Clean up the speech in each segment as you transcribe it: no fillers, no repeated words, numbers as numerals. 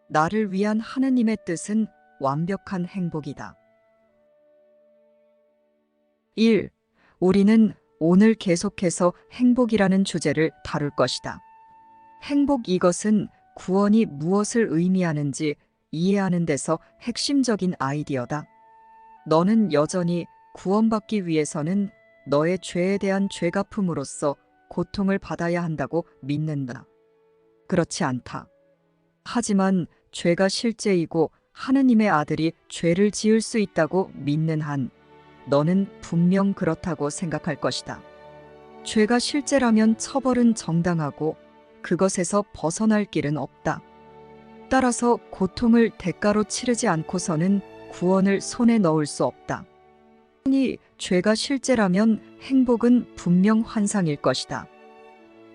나를 위한 하느님의 뜻은 완벽한 행복이다. 1. 우리는 오늘 계속해서 행복이라는 주제를 다룰 것이다. 행복, 이것은 구원이 무엇을 의미하는지 이해하는 데서 핵심적인 아이디어다. 너는 여전히 구원받기 위해서는 너의 죄에 대한 죄갚음으로써 고통을 받아야 한다고 믿는다. 그렇지 않다. 하지만 죄가 실제이고 하느님의 아들이 죄를 지을 수 있다고 믿는 한 너는 분명 그렇다고 생각할 것이다. 죄가 실제라면 처벌은 정당하고 그것에서 벗어날 길은 없다. 따라서 고통을 대가로 치르지 않고서는 구원을 손에 넣을 수 없다. 이 죄가 실제라면 행복은 분명 환상일 것이다.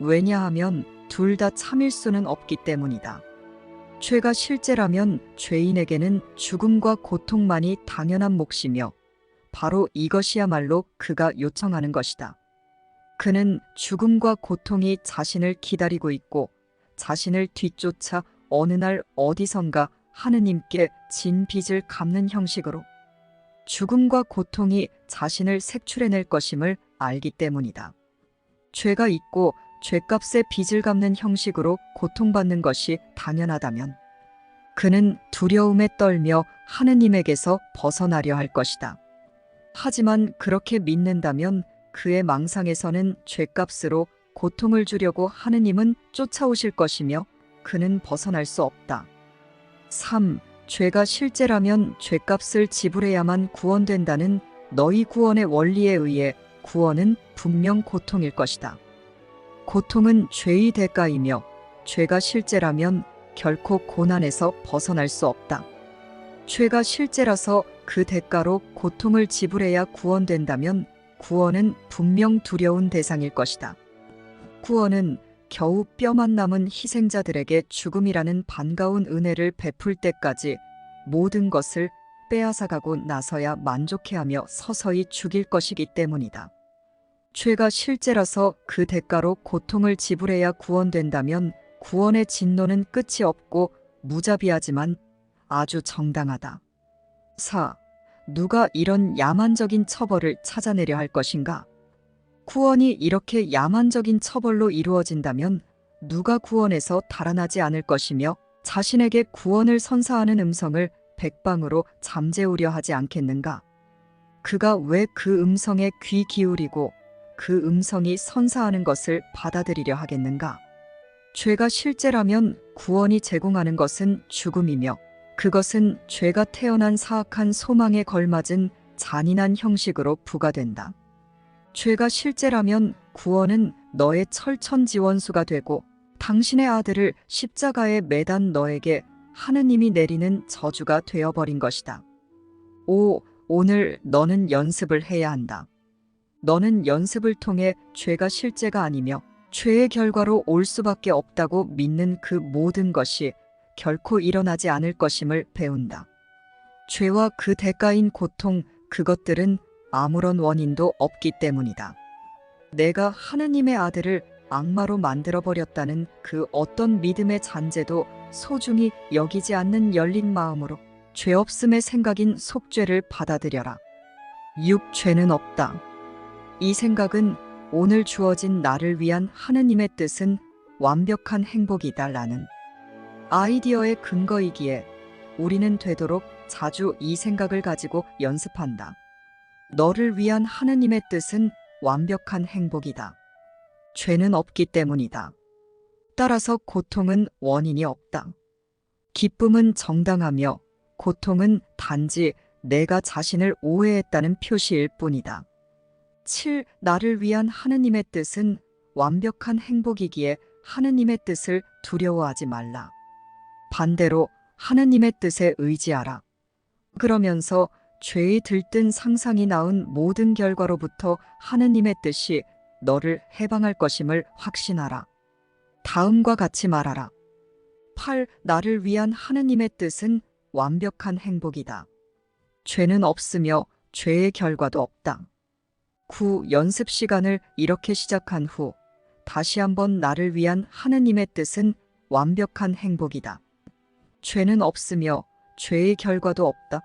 왜냐하면 둘 다 참일 수는 없기 때문이다. 죄가 실제라면 죄인에게는 죽음과 고통만이 당연한 몫이며 바로 이것이야말로 그가 요청하는 것이다. 그는 죽음과 고통이 자신을 기다리고 있고 자신을 뒤쫓아 어느 날 어디선가 하느님께 진 빚을 갚는 형식으로 죽음과 고통이 자신을 색출해낼 것임을 알기 때문이다. 죄가 있고 죄값의 빚을 갚는 형식으로 고통받는 것이 당연하다면 그는 두려움에 떨며 하느님에게서 벗어나려 할 것이다. 하지만 그렇게 믿는다면 그의 망상에서는 죄값으로 고통을 주려고 하느님은 쫓아오실 것이며 그는 벗어날 수 없다. 3. 죄가 실제라면 죄값을 지불해야만 구원된다는 너희 구원의 원리에 의해 구원은 분명 고통일 것이다. 고통은 죄의 대가이며 죄가 실제라면 결코 고난에서 벗어날 수 없다. 죄가 실제라서 그 대가로 고통을 지불해야 구원된다면 구원은 분명 두려운 대상일 것이다. 구원은 겨우 뼈만 남은 희생자들에게 죽음이라는 반가운 은혜를 베풀 때까지 모든 것을 빼앗아가고 나서야 만족해하며 서서히 죽일 것이기 때문이다. 죄가 실제라서 그 대가로 고통을 지불해야 구원된다면 구원의 진노는 끝이 없고 무자비하지만 아주 정당하다. 4. 누가 이런 야만적인 처벌을 찾아내려 할 것인가? 구원이 이렇게 야만적인 처벌로 이루어진다면 누가 구원에서 달아나지 않을 것이며 자신에게 구원을 선사하는 음성을 백방으로 잠재우려 하지 않겠는가? 그가 왜 그 음성에 귀 기울이고 그 음성이 선사하는 것을 받아들이려 하겠는가? 죄가 실제라면 구원이 제공하는 것은 죽음이며 그것은 죄가 태어난 사악한 소망에 걸맞은 잔인한 형식으로 부과된다. 죄가 실제라면 구원은 너의 철천지원수가 되고 당신의 아들을 십자가에 매단 너에게 하느님이 내리는 저주가 되어버린 것이다. 5. 오늘 너는 연습을 해야 한다. 너는 연습을 통해 죄가 실제가 아니며 죄의 결과로 올 수밖에 없다고 믿는 그 모든 것이 결코 일어나지 않을 것임을 배운다. 죄와 그 대가인 고통, 그것들은 아무런 원인도 없기 때문이다. 내가 하느님의 아들을 악마로 만들어버렸다는 그 어떤 믿음의 잔재도 소중히 여기지 않는 열린 마음으로 죄 없음의 생각인 속죄를 받아들여라. 6. 죄는 없다. 이 생각은 오늘 주어진 나를 위한 하느님의 뜻은 완벽한 행복이다라는 아이디어의 근거이기에 우리는 되도록 자주 이 생각을 가지고 연습한다. 너를 위한 하느님의 뜻은 완벽한 행복이다. 죄는 없기 때문이다. 따라서 고통은 원인이 없다. 기쁨은 정당하며 고통은 단지 내가 자신을 오해했다는 표시일 뿐이다. 7. 나를 위한 하느님의 뜻은 완벽한 행복이기에 하느님의 뜻을 두려워하지 말라. 반대로 하느님의 뜻에 의지하라. 그러면서 죄의 들뜬 상상이 낳은 모든 결과로부터 하느님의 뜻이 너를 해방할 것임을 확신하라. 다음과 같이 말하라. 8. 나를 위한 하느님의 뜻은 완벽한 행복이다. 죄는 없으며 죄의 결과도 없다. 9. 연습 시간을 이렇게 시작한 후 다시 한번 나를 위한 하느님의 뜻은 완벽한 행복이다. 죄는 없으며 죄의 결과도 없다.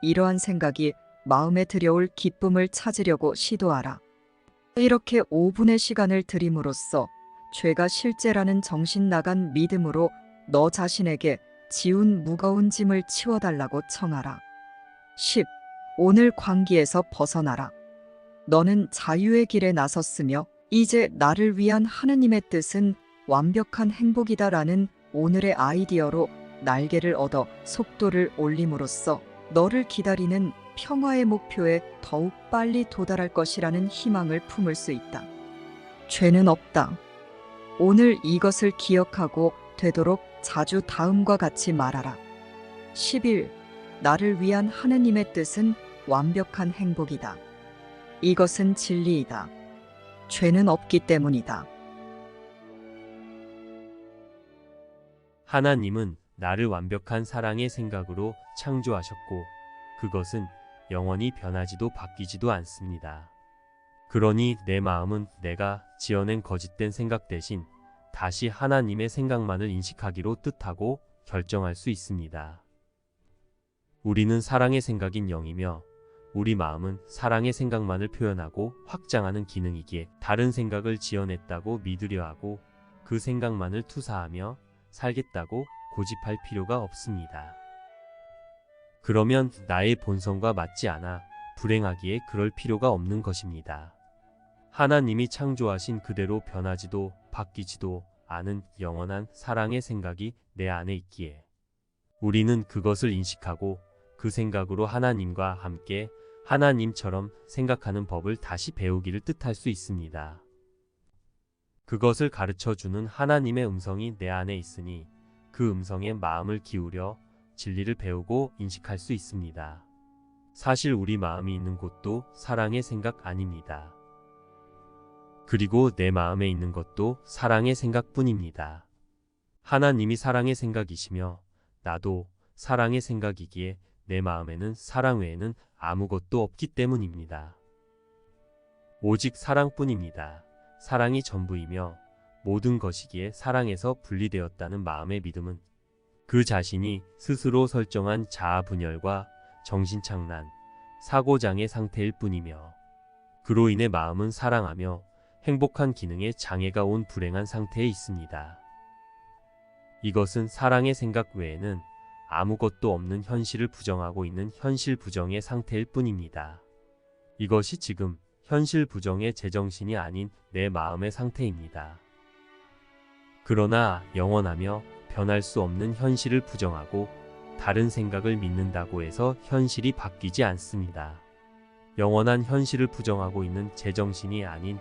이러한 생각이 마음에 들여올 기쁨을 찾으려고 시도하라. 이렇게 5분의 시간을 들임으로써 죄가 실제라는 정신 나간 믿음으로 너 자신에게 지운 무거운 짐을 치워달라고 청하라. 10. 오늘 관계에서 벗어나라. 너는 자유의 길에 나섰으며 이제 나를 위한 하느님의 뜻은 완벽한 행복이다라는 오늘의 아이디어로 날개를 얻어 속도를 올림으로써 너를 기다리는 평화의 목표에 더욱 빨리 도달할 것이라는 희망을 품을 수 있다. 죄는 없다. 오늘 이것을 기억하고 되도록 자주 다음과 같이 말하라. 11. 나를 위한 하느님의 뜻은 완벽한 행복이다. 이것은 진리이다. 죄는 없기 때문이다. 하나님은 나를 완벽한 사랑의 생각으로 창조하셨고 그것은 영원히 변하지도 바뀌지도 않습니다. 그러니 내 마음은 내가 지어낸 거짓된 생각 대신 다시 하나님의 생각만을 인식하기로 뜻하고 결정할 수 있습니다. 우리는 사랑의 생각인 영이며 우리 마음은 사랑의 생각만을 표현하고 확장하는 기능이기에 다른 생각을 지어냈다고 믿으려 하고 그 생각만을 투사하며 살겠다고 고집할 필요가 없습니다. 그러면 나의 본성과 맞지 않아 불행하기에 그럴 필요가 없는 것입니다. 하나님이 창조하신 그대로 변하지도 바뀌지도 않은 영원한 사랑의 생각이 내 안에 있기에 우리는 그것을 인식하고 그 생각으로 하나님과 함께 하나님처럼 생각하는 법을 다시 배우기를 뜻할 수 있습니다. 그것을 가르쳐주는 하나님의 음성이 내 안에 있으니 그 음성에 마음을 기울여 진리를 배우고 인식할 수 있습니다. 사실 우리 마음이 있는 곳도 사랑의 생각 아닙니다. 그리고 내 마음에 있는 것도 사랑의 생각뿐입니다. 하나님이 사랑의 생각이시며 나도 사랑의 생각이기에 내 마음에는 사랑 외에는 아무것도 없기 때문입니다. 오직 사랑뿐입니다. 사랑이 전부이며 모든 것이기에 사랑에서 분리되었다는 마음의 믿음은 그 자신이 스스로 설정한 자아 분열과 정신착란, 사고장애 상태일 뿐이며 그로 인해 마음은 사랑하며 행복한 기능에 장애가 온 불행한 상태에 있습니다. 이것은 사랑의 생각 외에는 아무것도 없는 현실을 부정하고 있는 현실 부정의 상태일 뿐입니다. 이것이 지금 현실 부정의 제정신이 아닌 내 마음의 상태입니다. 그러나 영원하며 변할 수 없는 현실을 부정하고 다른 생각을 믿는다고 해서 현실이 바뀌지 않습니다. 영원한 현실을 부정하고 있는 제정신이 아닌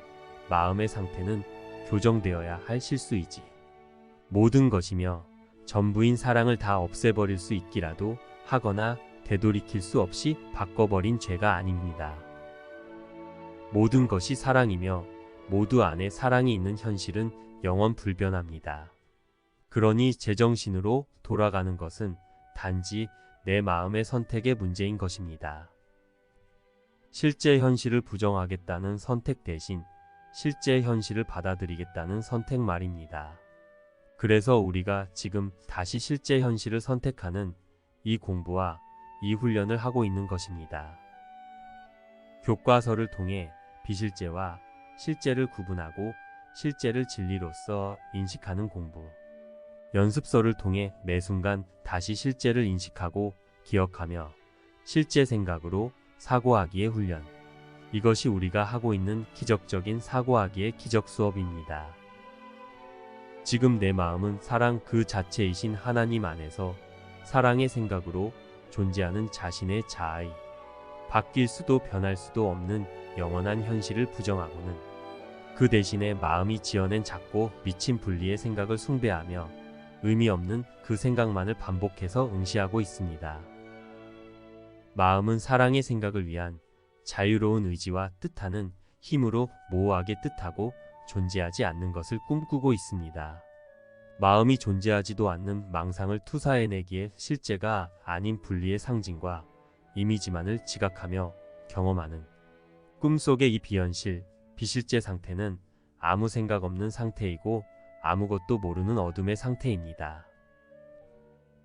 마음의 상태는 교정되어야 할 실수이지 모든 것이며 전부인 사랑을 다 없애버릴 수 있기라도 하거나 되돌이킬 수 없이 바꿔버린 죄가 아닙니다. 모든 것이 사랑이며 모두 안에 사랑이 있는 현실은 영원 불변합니다. 그러니 제정신으로 돌아가는 것은 단지 내 마음의 선택의 문제인 것입니다. 실제 현실을 부정하겠다는 선택 대신 실제 현실을 받아들이겠다는 선택 말입니다. 그래서 우리가 지금 다시 실제 현실을 선택하는 이 공부와 이 훈련을 하고 있는 것입니다. 교과서를 통해 비실제와 실제를 구분하고 실제를 진리로서 인식하는 공부. 연습서를 통해 매 순간 다시 실제를 인식하고 기억하며 실제 생각으로 사고하기의 훈련. 이것이 우리가 하고 있는 기적적인 사고하기의 기적 수업입니다. 지금 내 마음은 사랑 그 자체이신 하나님 안에서 사랑의 생각으로 존재하는 자신의 자아이 바뀔 수도 변할 수도 없는 영원한 현실을 부정하고는 그 대신에 마음이 지어낸 작고 미친 분리의 생각을 숭배하며 의미 없는 그 생각만을 반복해서 응시하고 있습니다. 마음은 사랑의 생각을 위한 자유로운 의지와 뜻하는 힘으로 모호하게 뜻하고 존재하지 않는 것을 꿈꾸고 있습니다. 마음이 존재하지도 않는 망상을 투사해내기에 실제가 아닌 분리의 상징과 이미지만을 지각하며 경험하는 꿈속의 이 비현실, 비실제 상태는 아무 생각 없는 상태이고 아무것도 모르는 어둠의 상태입니다.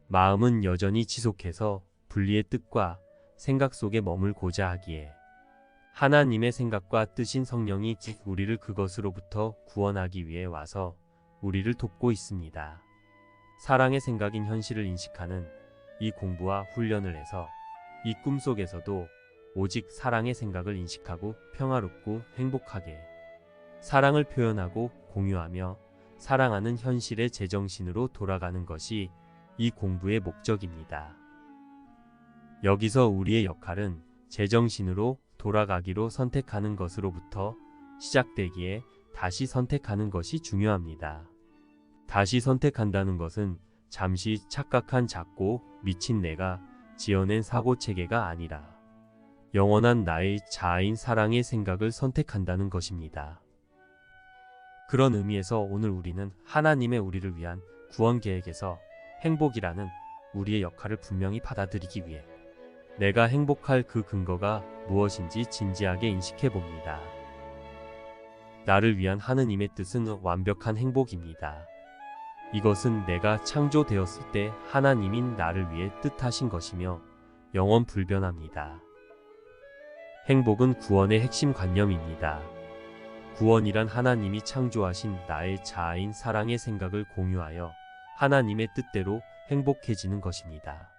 마음은 여전히 지속해서 분리의 뜻과 생각 속에 머물고자 하기에 하나님의 생각과 뜻인 성령이 우리를 그것으로부터 구원하기 위해 와서 우리를 돕고 있습니다. 사랑의 생각인 현실을 인식하는 이 공부와 훈련을 해서 이 꿈속에서도 오직 사랑의 생각을 인식하고 평화롭고 행복하게 사랑을 표현하고 공유하며 사랑하는 현실의 제정신으로 돌아가는 것이 이 공부의 목적입니다. 여기서 우리의 역할은 제정신으로 돌아가기로 선택하는 것으로부터 시작되기에 다시 선택하는 것이 중요합니다. 다시 선택한다는 것은 잠시 착각한 작고 미친 내가 지어낸 사고체계가 아니라 영원한 나의 자아인 사랑의 생각을 선택한다는 것입니다. 그런 의미에서 오늘 우리는 하나님의 우리를 위한 구원 계획에서 행복이라는 우리의 역할을 분명히 받아들이기 위해 내가 행복할 그 근거가 무엇인지 진지하게 인식해 봅니다. 나를 위한 하느님의 뜻은 완벽한 행복입니다. 이것은 내가 창조되었을 때 하나님인 나를 위해 뜻하신 것이며 영원 불변합니다. 행복은 구원의 핵심 관념입니다. 구원이란 하나님이 창조하신 나의 자아인 사랑의 생각을 공유하여 하나님의 뜻대로 행복해지는 것입니다.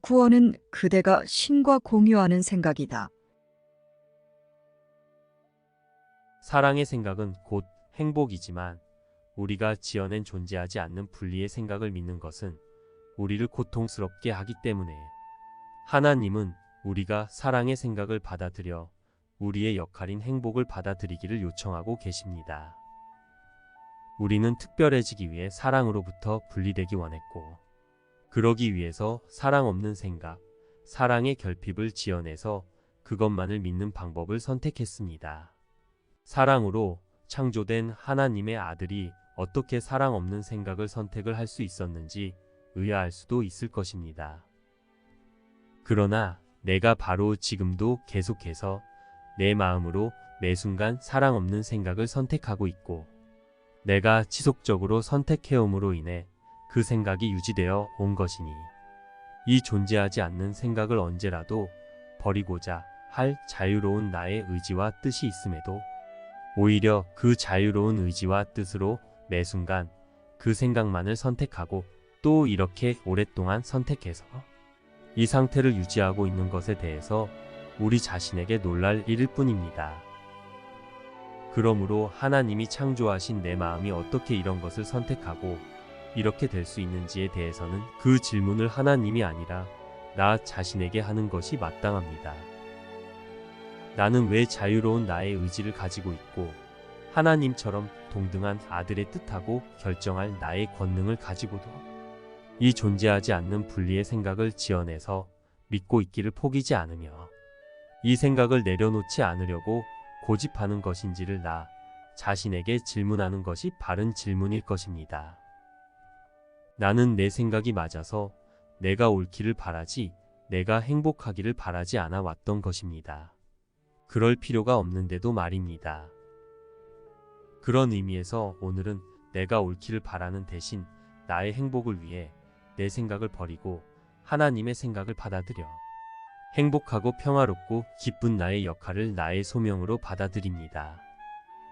구원은 그대가 신과 공유하는 생각이다. 사랑의 생각은 곧 행복이지만 우리가 지어낸 존재하지 않는 분리의 생각을 믿는 것은 우리를 고통스럽게 하기 때문에 하나님은 우리가 사랑의 생각을 받아들여 우리의 역할인 행복을 받아들이기를 요청하고 계십니다. 우리는 특별해지기 위해 사랑으로부터 분리되기 원했고 그러기 위해서 사랑 없는 생각, 사랑의 결핍을 지어내서 그것만을 믿는 방법을 선택했습니다. 사랑으로 창조된 하나님의 아들이 어떻게 사랑 없는 생각을 선택을 할 수 있었는지 의아할 수도 있을 것입니다. 그러나 내가 바로 지금도 계속해서 내 마음으로 매 순간 사랑 없는 생각을 선택하고 있고 내가 지속적으로 선택해옴으로 인해 그 생각이 유지되어 온 것이니 이 존재하지 않는 생각을 언제라도 버리고자 할 자유로운 나의 의지와 뜻이 있음에도 오히려 그 자유로운 의지와 뜻으로 매 순간 그 생각만을 선택하고 또 이렇게 오랫동안 선택해서 이 상태를 유지하고 있는 것에 대해서 우리 자신에게 놀랄 일일 뿐입니다. 그러므로 하나님이 창조하신 내 마음이 어떻게 이런 것을 선택하고 이렇게 될 수 있는지에 대해서는 그 질문을 하나님이 아니라 나 자신에게 하는 것이 마땅합니다. 나는 왜 자유로운 나의 의지를 가지고 있고 하나님처럼 동등한 아들의 뜻하고 결정할 나의 권능을 가지고도 이 존재하지 않는 분리의 생각을 지어내서 믿고 있기를 포기지 않으며 이 생각을 내려놓지 않으려고 고집하는 것인지를 나 자신에게 질문하는 것이 바른 질문일 것입니다. 나는 내 생각이 맞아서 내가 옳기를 바라지 내가 행복하기를 바라지 않아 왔던 것입니다. 그럴 필요가 없는데도 말입니다. 그런 의미에서 오늘은 내가 옳기를 바라는 대신 나의 행복을 위해 내 생각을 버리고 하나님의 생각을 받아들여 행복하고 평화롭고 기쁜 나의 역할을 나의 소명으로 받아들입니다.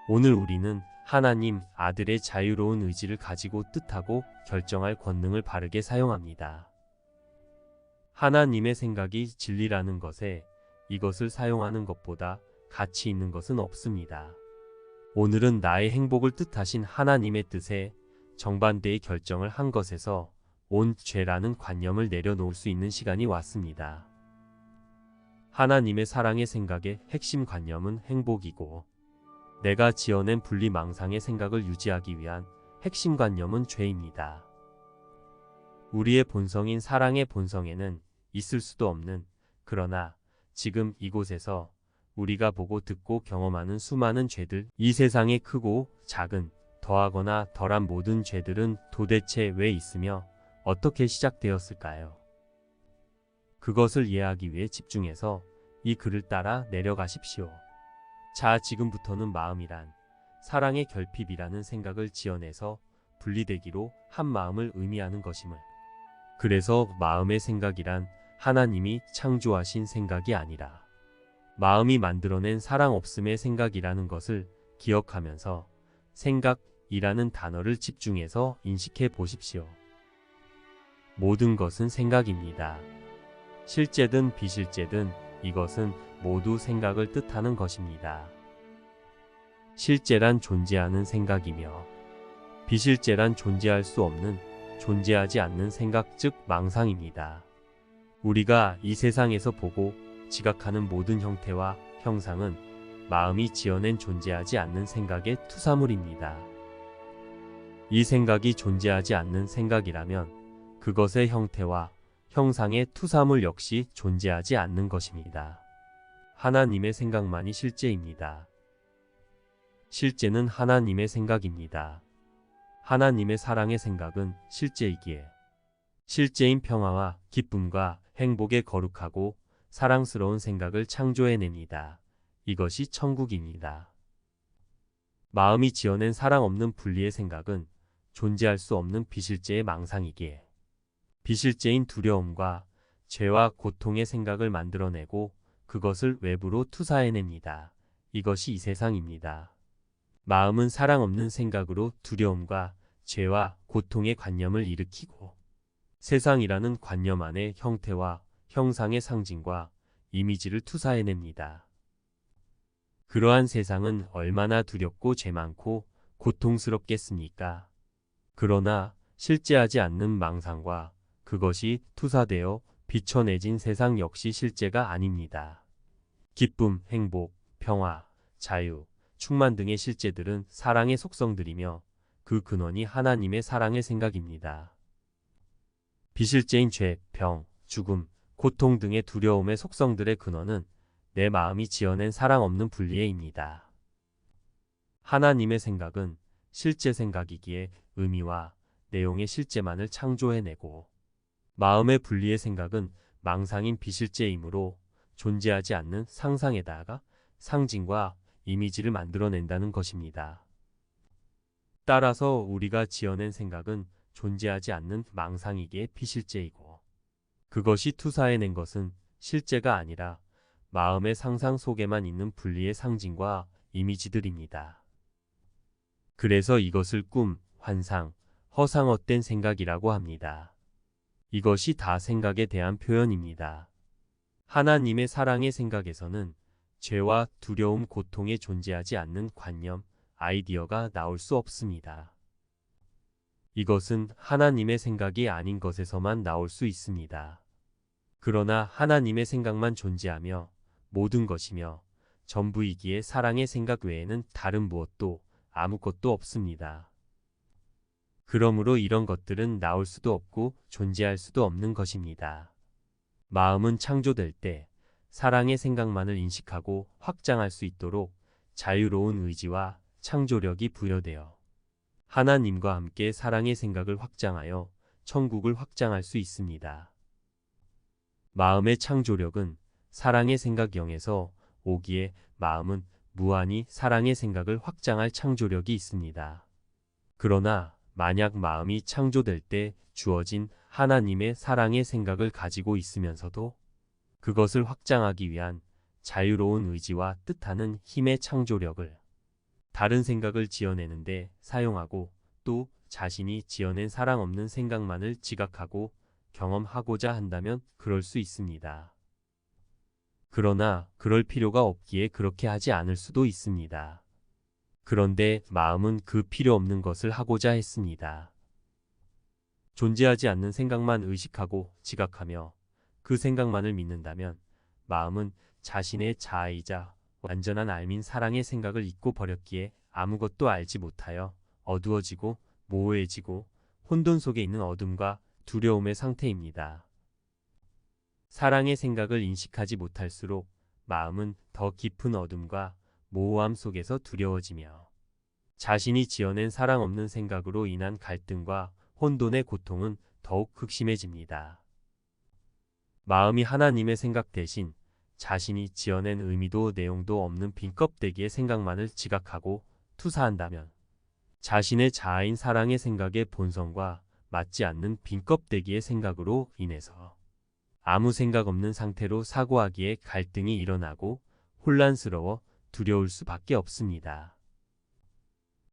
오늘 우리는 하나님 아들의 자유로운 의지를 가지고 뜻하고 결정할 권능을 바르게 사용합니다. 하나님의 생각이 진리라는 것에 이것을 사용하는 것보다 가치 있는 것은 없습니다. 오늘은 나의 행복을 뜻하신 하나님의 뜻에 정반대의 결정을 한 것에서 온 죄라는 관념을 내려놓을 수 있는 시간이 왔습니다. 하나님의 사랑의 생각의 핵심 관념은 행복이고 내가 지어낸 분리망상의 생각을 유지하기 위한 핵심 관념은 죄입니다. 우리의 본성인 사랑의 본성에는 있을 수도 없는 그러나 지금 이곳에서 우리가 보고 듣고 경험하는 수많은 죄들, 이 세상의 크고 작은, 더하거나 덜한 모든 죄들은 도대체 왜 있으며 어떻게 시작되었을까요? 그것을 이해하기 위해 집중해서 이 글을 따라 내려가십시오. 자, 지금부터는 마음이란 사랑의 결핍이라는 생각을 지어내서 분리되기로 한 마음을 의미하는 것임을. 그래서 마음의 생각이란 하나님이 창조하신 생각이 아니라 마음이 만들어낸 사랑 없음의 생각이라는 것을 기억하면서 생각이라는 단어를 집중해서 인식해 보십시오. 모든 것은 생각입니다. 실제든 비실제든 이것은 모두 생각을 뜻하는 것입니다. 실제란 존재하는 생각이며 비실제란 존재할 수 없는, 존재하지 않는 생각, 즉 망상입니다. 우리가 이 세상에서 보고 지각하는 모든 형태와 형상은 마음이 지어낸 존재하지 않는 생각의 투사물입니다. 이 생각이 존재하지 않는 생각이라면 그것의 형태와 형상의 투사물 역시 존재하지 않는 것입니다. 하나님의 생각만이 실제입니다. 실제는 하나님의 생각입니다. 하나님의 사랑의 생각은 실제이기에 실제인 평화와 기쁨과 행복의 거룩하고 사랑스러운 생각을 창조해냅니다. 이것이 천국입니다. 마음이 지어낸 사랑 없는 분리의 생각은 존재할 수 없는 비실제의 망상이기에 비실제인 두려움과 죄와 고통의 생각을 만들어내고 그것을 외부로 투사해냅니다. 이것이 이 세상입니다. 마음은 사랑 없는 생각으로 두려움과 죄와 고통의 관념을 일으키고 세상이라는 관념 안에 형태와 형상의 상징과 이미지를 투사해냅니다. 그러한 세상은 얼마나 두렵고 죄 많고 고통스럽겠습니까? 그러나 실제하지 않는 망상과 그것이 투사되어 비춰내진 세상 역시 실제가 아닙니다. 기쁨, 행복, 평화, 자유, 충만 등의 실제들은 사랑의 속성들이며 그 근원이 하나님의 사랑의 생각입니다. 비실제인 죄, 병, 죽음, 고통 등의 두려움의 속성들의 근원은 내 마음이 지어낸 사랑 없는 분리에입니다. 하나님의 생각은 실제 생각이기에 의미와 내용의 실제만을 창조해내고 마음의 분리의 생각은 망상인 비실제이므로 존재하지 않는 상상에다가 상징과 이미지를 만들어낸다는 것입니다. 따라서 우리가 지어낸 생각은 존재하지 않는 망상이기에 비실제이고 그것이 투사해낸 것은 실제가 아니라 마음의 상상 속에만 있는 분리의 상징과 이미지들입니다. 그래서 이것을 꿈, 환상, 허상 헛된 생각이라고 합니다. 이것이 다 생각에 대한 표현입니다. 하나님의 사랑의 생각에서는 죄와 두려움, 고통에 존재하지 않는 관념, 아이디어가 나올 수 없습니다. 이것은 하나님의 생각이 아닌 것에서만 나올 수 있습니다. 그러나 하나님의 생각만 존재하며 모든 것이며 전부이기에 사랑의 생각 외에는 다른 무엇도 아무것도 없습니다. 그러므로 이런 것들은 나올 수도 없고 존재할 수도 없는 것입니다. 마음은 창조될 때 사랑의 생각만을 인식하고 확장할 수 있도록 자유로운 의지와 창조력이 부여되어 하나님과 함께 사랑의 생각을 확장하여 천국을 확장할 수 있습니다. 마음의 창조력은 사랑의 생각 0에서 오기에 마음은 무한히 사랑의 생각을 확장할 창조력이 있습니다. 그러나 만약 마음이 창조될 때 주어진 하나님의 사랑의 생각을 가지고 있으면서도 그것을 확장하기 위한 자유로운 의지와 뜻하는 힘의 창조력을 다른 생각을 지어내는데 사용하고 또 자신이 지어낸 사랑 없는 생각만을 지각하고 경험하고자 한다면 그럴 수 있습니다. 그러나 그럴 필요가 없기에 그렇게 하지 않을 수도 있습니다. 그런데 마음은 그 필요 없는 것을 하고자 했습니다. 존재하지 않는 생각만 의식하고 지각하며 그 생각만을 믿는다면 마음은 자신의 자아이자 완전한 알민 사랑의 생각을 잊고 버렸기에 아무것도 알지 못하여 어두워지고 모호해지고 혼돈 속에 있는 어둠과 두려움의 상태입니다. 사랑의 생각을 인식하지 못할수록 마음은 더 깊은 어둠과 모호함 속에서 두려워지며 자신이 지어낸 사랑 없는 생각으로 인한 갈등과 혼돈의 고통은 더욱 극심해집니다. 마음이 하나님의 생각 대신 자신이 지어낸 의미도 내용도 없는 빈 껍데기의 생각만을 지각하고 투사한다면 자신의 자아인 사랑의 생각의 본성과 맞지 않는 빈 껍데기의 생각으로 인해서 아무 생각 없는 상태로 사고하기에 갈등이 일어나고 혼란스러워 두려울 수밖에 없습니다.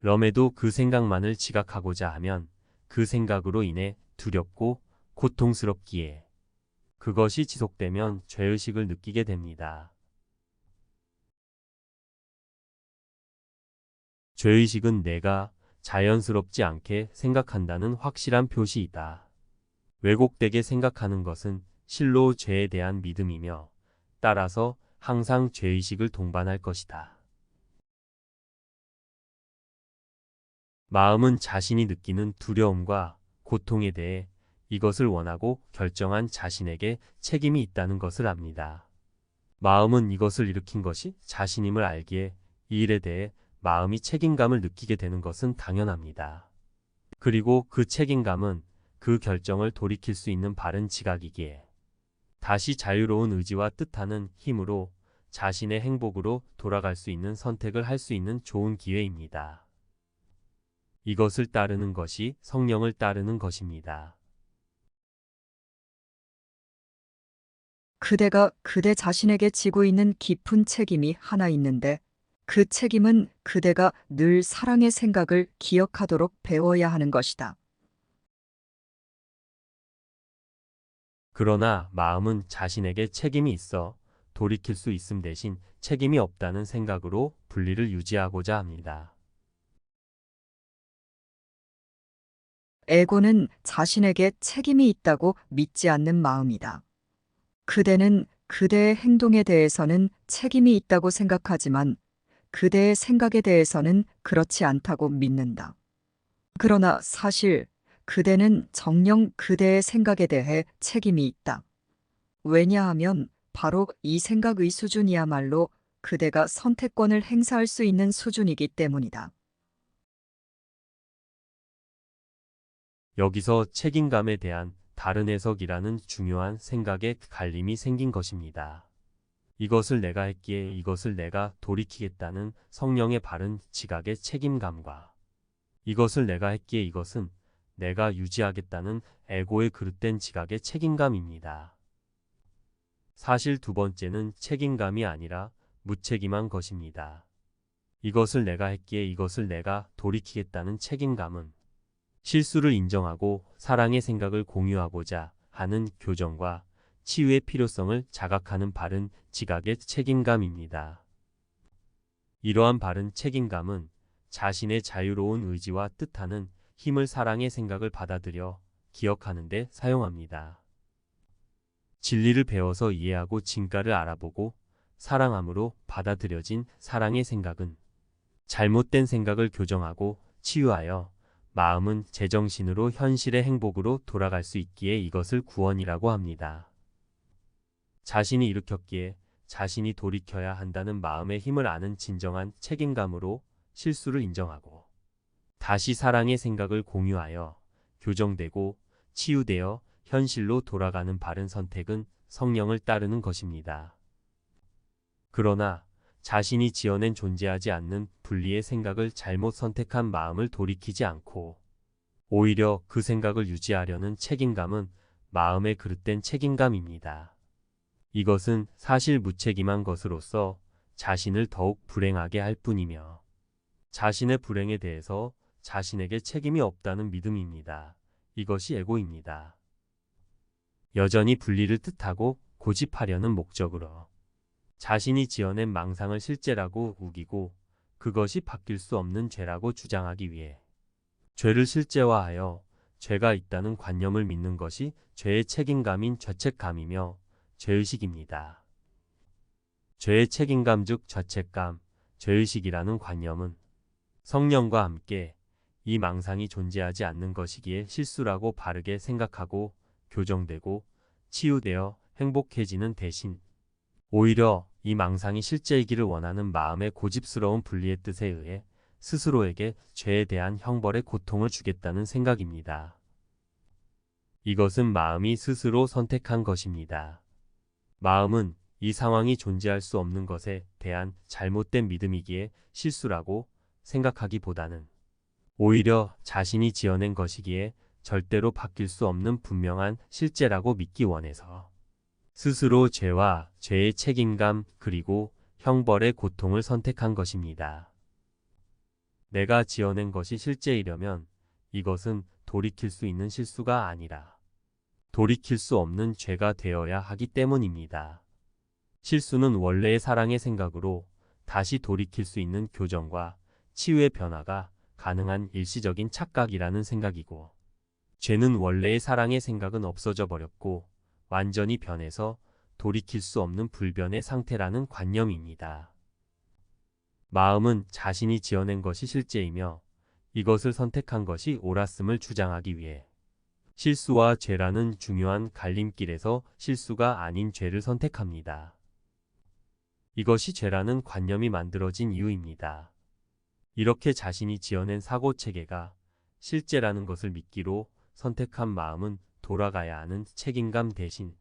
럼에도 그 생각만을 지각하고자 하면 그 생각으로 인해 두렵고 고통스럽기에 그것이 지속되면 죄의식을 느끼게 됩니다. 죄의식은 내가 자연스럽지 않게 생각한다는 확실한 표시이다. 왜곡되게 생각하는 것은 실로 죄에 대한 믿음이며 따라서 항상 죄의식을 동반할 것이다. 마음은 자신이 느끼는 두려움과 고통에 대해 이것을 원하고 결정한 자신에게 책임이 있다는 것을 압니다. 마음은 이것을 일으킨 것이 자신임을 알기에 이 일에 대해 마음이 책임감을 느끼게 되는 것은 당연합니다. 그리고 그 책임감은 그 결정을 돌이킬 수 있는 바른 지각이기에 다시 자유로운 의지와 뜻하는 힘으로 자신의 행복으로 돌아갈 수 있는 선택을 할 수 있는 좋은 기회입니다. 이것을 따르는 것이 성령을 따르는 것입니다. 그대가 그대 자신에게 지고 있는 깊은 책임이 하나 있는데 그 책임은 그대가 늘 사랑의 생각을 기억하도록 배워야 하는 것이다. 그러나 마음은 자신에게 책임이 있어 돌이킬 수 있음 대신 책임이 없다는 생각으로 분리를 유지하고자 합니다. 에고는 자신에게 책임이 있다고 믿지 않는 마음이다. 그대는 그대의 행동에 대해서는 책임이 있다고 생각하지만 그대의 생각에 대해서는 그렇지 않다고 믿는다. 그러나 사실 그대는 정녕 그대의 생각에 대해 책임이 있다. 왜냐하면 바로 이 생각의 수준이야말로 그대가 선택권을 행사할 수 있는 수준이기 때문이다. 여기서 책임감에 대한 다른 해석이라는 중요한 생각의 갈림이 생긴 것입니다. 이것을 내가 했기에 이것을 내가 돌이키겠다는 성령의 바른 지각의 책임감과 이것을 내가 했기에 이것은 내가 유지하겠다는 에고의 그릇된 지각의 책임감입니다. 사실 두 번째는 책임감이 아니라 무책임한 것입니다. 이것을 내가 했기에 이것을 내가 돌이키겠다는 책임감은 실수를 인정하고 사랑의 생각을 공유하고자 하는 교정과 치유의 필요성을 자각하는 바른 지각의 책임감입니다. 이러한 바른 책임감은 자신의 자유로운 의지와 뜻하는 힘을 사랑의 생각을 받아들여 기억하는 데 사용합니다. 진리를 배워서 이해하고 진가를 알아보고 사랑함으로 받아들여진 사랑의 생각은 잘못된 생각을 교정하고 치유하여 마음은 제정신으로 현실의 행복으로 돌아갈 수 있기에 이것을 구원이라고 합니다. 자신이 일으켰기에 자신이 돌이켜야 한다는 마음의 힘을 아는 진정한 책임감으로 실수를 인정하고 다시 사랑의 생각을 공유하여 교정되고 치유되어 현실로 돌아가는 바른 선택은 성령을 따르는 것입니다. 그러나 자신이 지어낸 존재하지 않는 분리의 생각을 잘못 선택한 마음을 돌이키지 않고 오히려 그 생각을 유지하려는 책임감은 마음의 그릇된 책임감입니다. 이것은 사실 무책임한 것으로서 자신을 더욱 불행하게 할 뿐이며 자신의 불행에 대해서 자신에게 책임이 없다는 믿음입니다. 이것이 에고입니다. 여전히 분리를 뜻하고 고집하려는 목적으로 자신이 지어낸 망상을 실제라고 우기고 그것이 바뀔 수 없는 죄라고 주장하기 위해 죄를 실제화하여 죄가 있다는 관념을 믿는 것이 죄의 책임감인 죄책감이며 죄의식입니다. 죄의 책임감 즉 죄책감, 죄의식이라는 관념은 성령과 함께 이 망상이 존재하지 않는 것이기에 실수라고 바르게 생각하고 교정되고 치유되어 행복해지는 대신 오히려 이 망상이 실제이기를 원하는 마음의 고집스러운 분리의 뜻에 의해 스스로에게 죄에 대한 형벌의 고통을 주겠다는 생각입니다. 이것은 마음이 스스로 선택한 것입니다. 마음은 이 상황이 존재할 수 없는 것에 대한 잘못된 믿음이기에 실수라고 생각하기보다는 오히려 자신이 지어낸 것이기에 절대로 바뀔 수 없는 분명한 실제라고 믿기 원해서 스스로 죄와 죄의 책임감 그리고 형벌의 고통을 선택한 것입니다. 내가 지어낸 것이 실제이려면 이것은 돌이킬 수 있는 실수가 아니라 돌이킬 수 없는 죄가 되어야 하기 때문입니다. 실수는 원래의 사랑의 생각으로 다시 돌이킬 수 있는 교정과 치유의 변화가 가능한 일시적인 착각이라는 생각이고, 죄는 원래의 사랑의 생각은 없어져 버렸고 완전히 변해서 돌이킬 수 없는 불변의 상태라는 관념입니다. 마음은 자신이 지어낸 것이 실제이며 이것을 선택한 것이 옳았음을 주장하기 위해 실수와 죄라는 중요한 갈림길에서 실수가 아닌 죄를 선택합니다. 이것이 죄라는 관념이 만들어진 이유입니다. 이렇게 자신이 지어낸 사고체계가 실제라는 것을 믿기로 선택한 마음은 돌아가야 하는 책임감 대신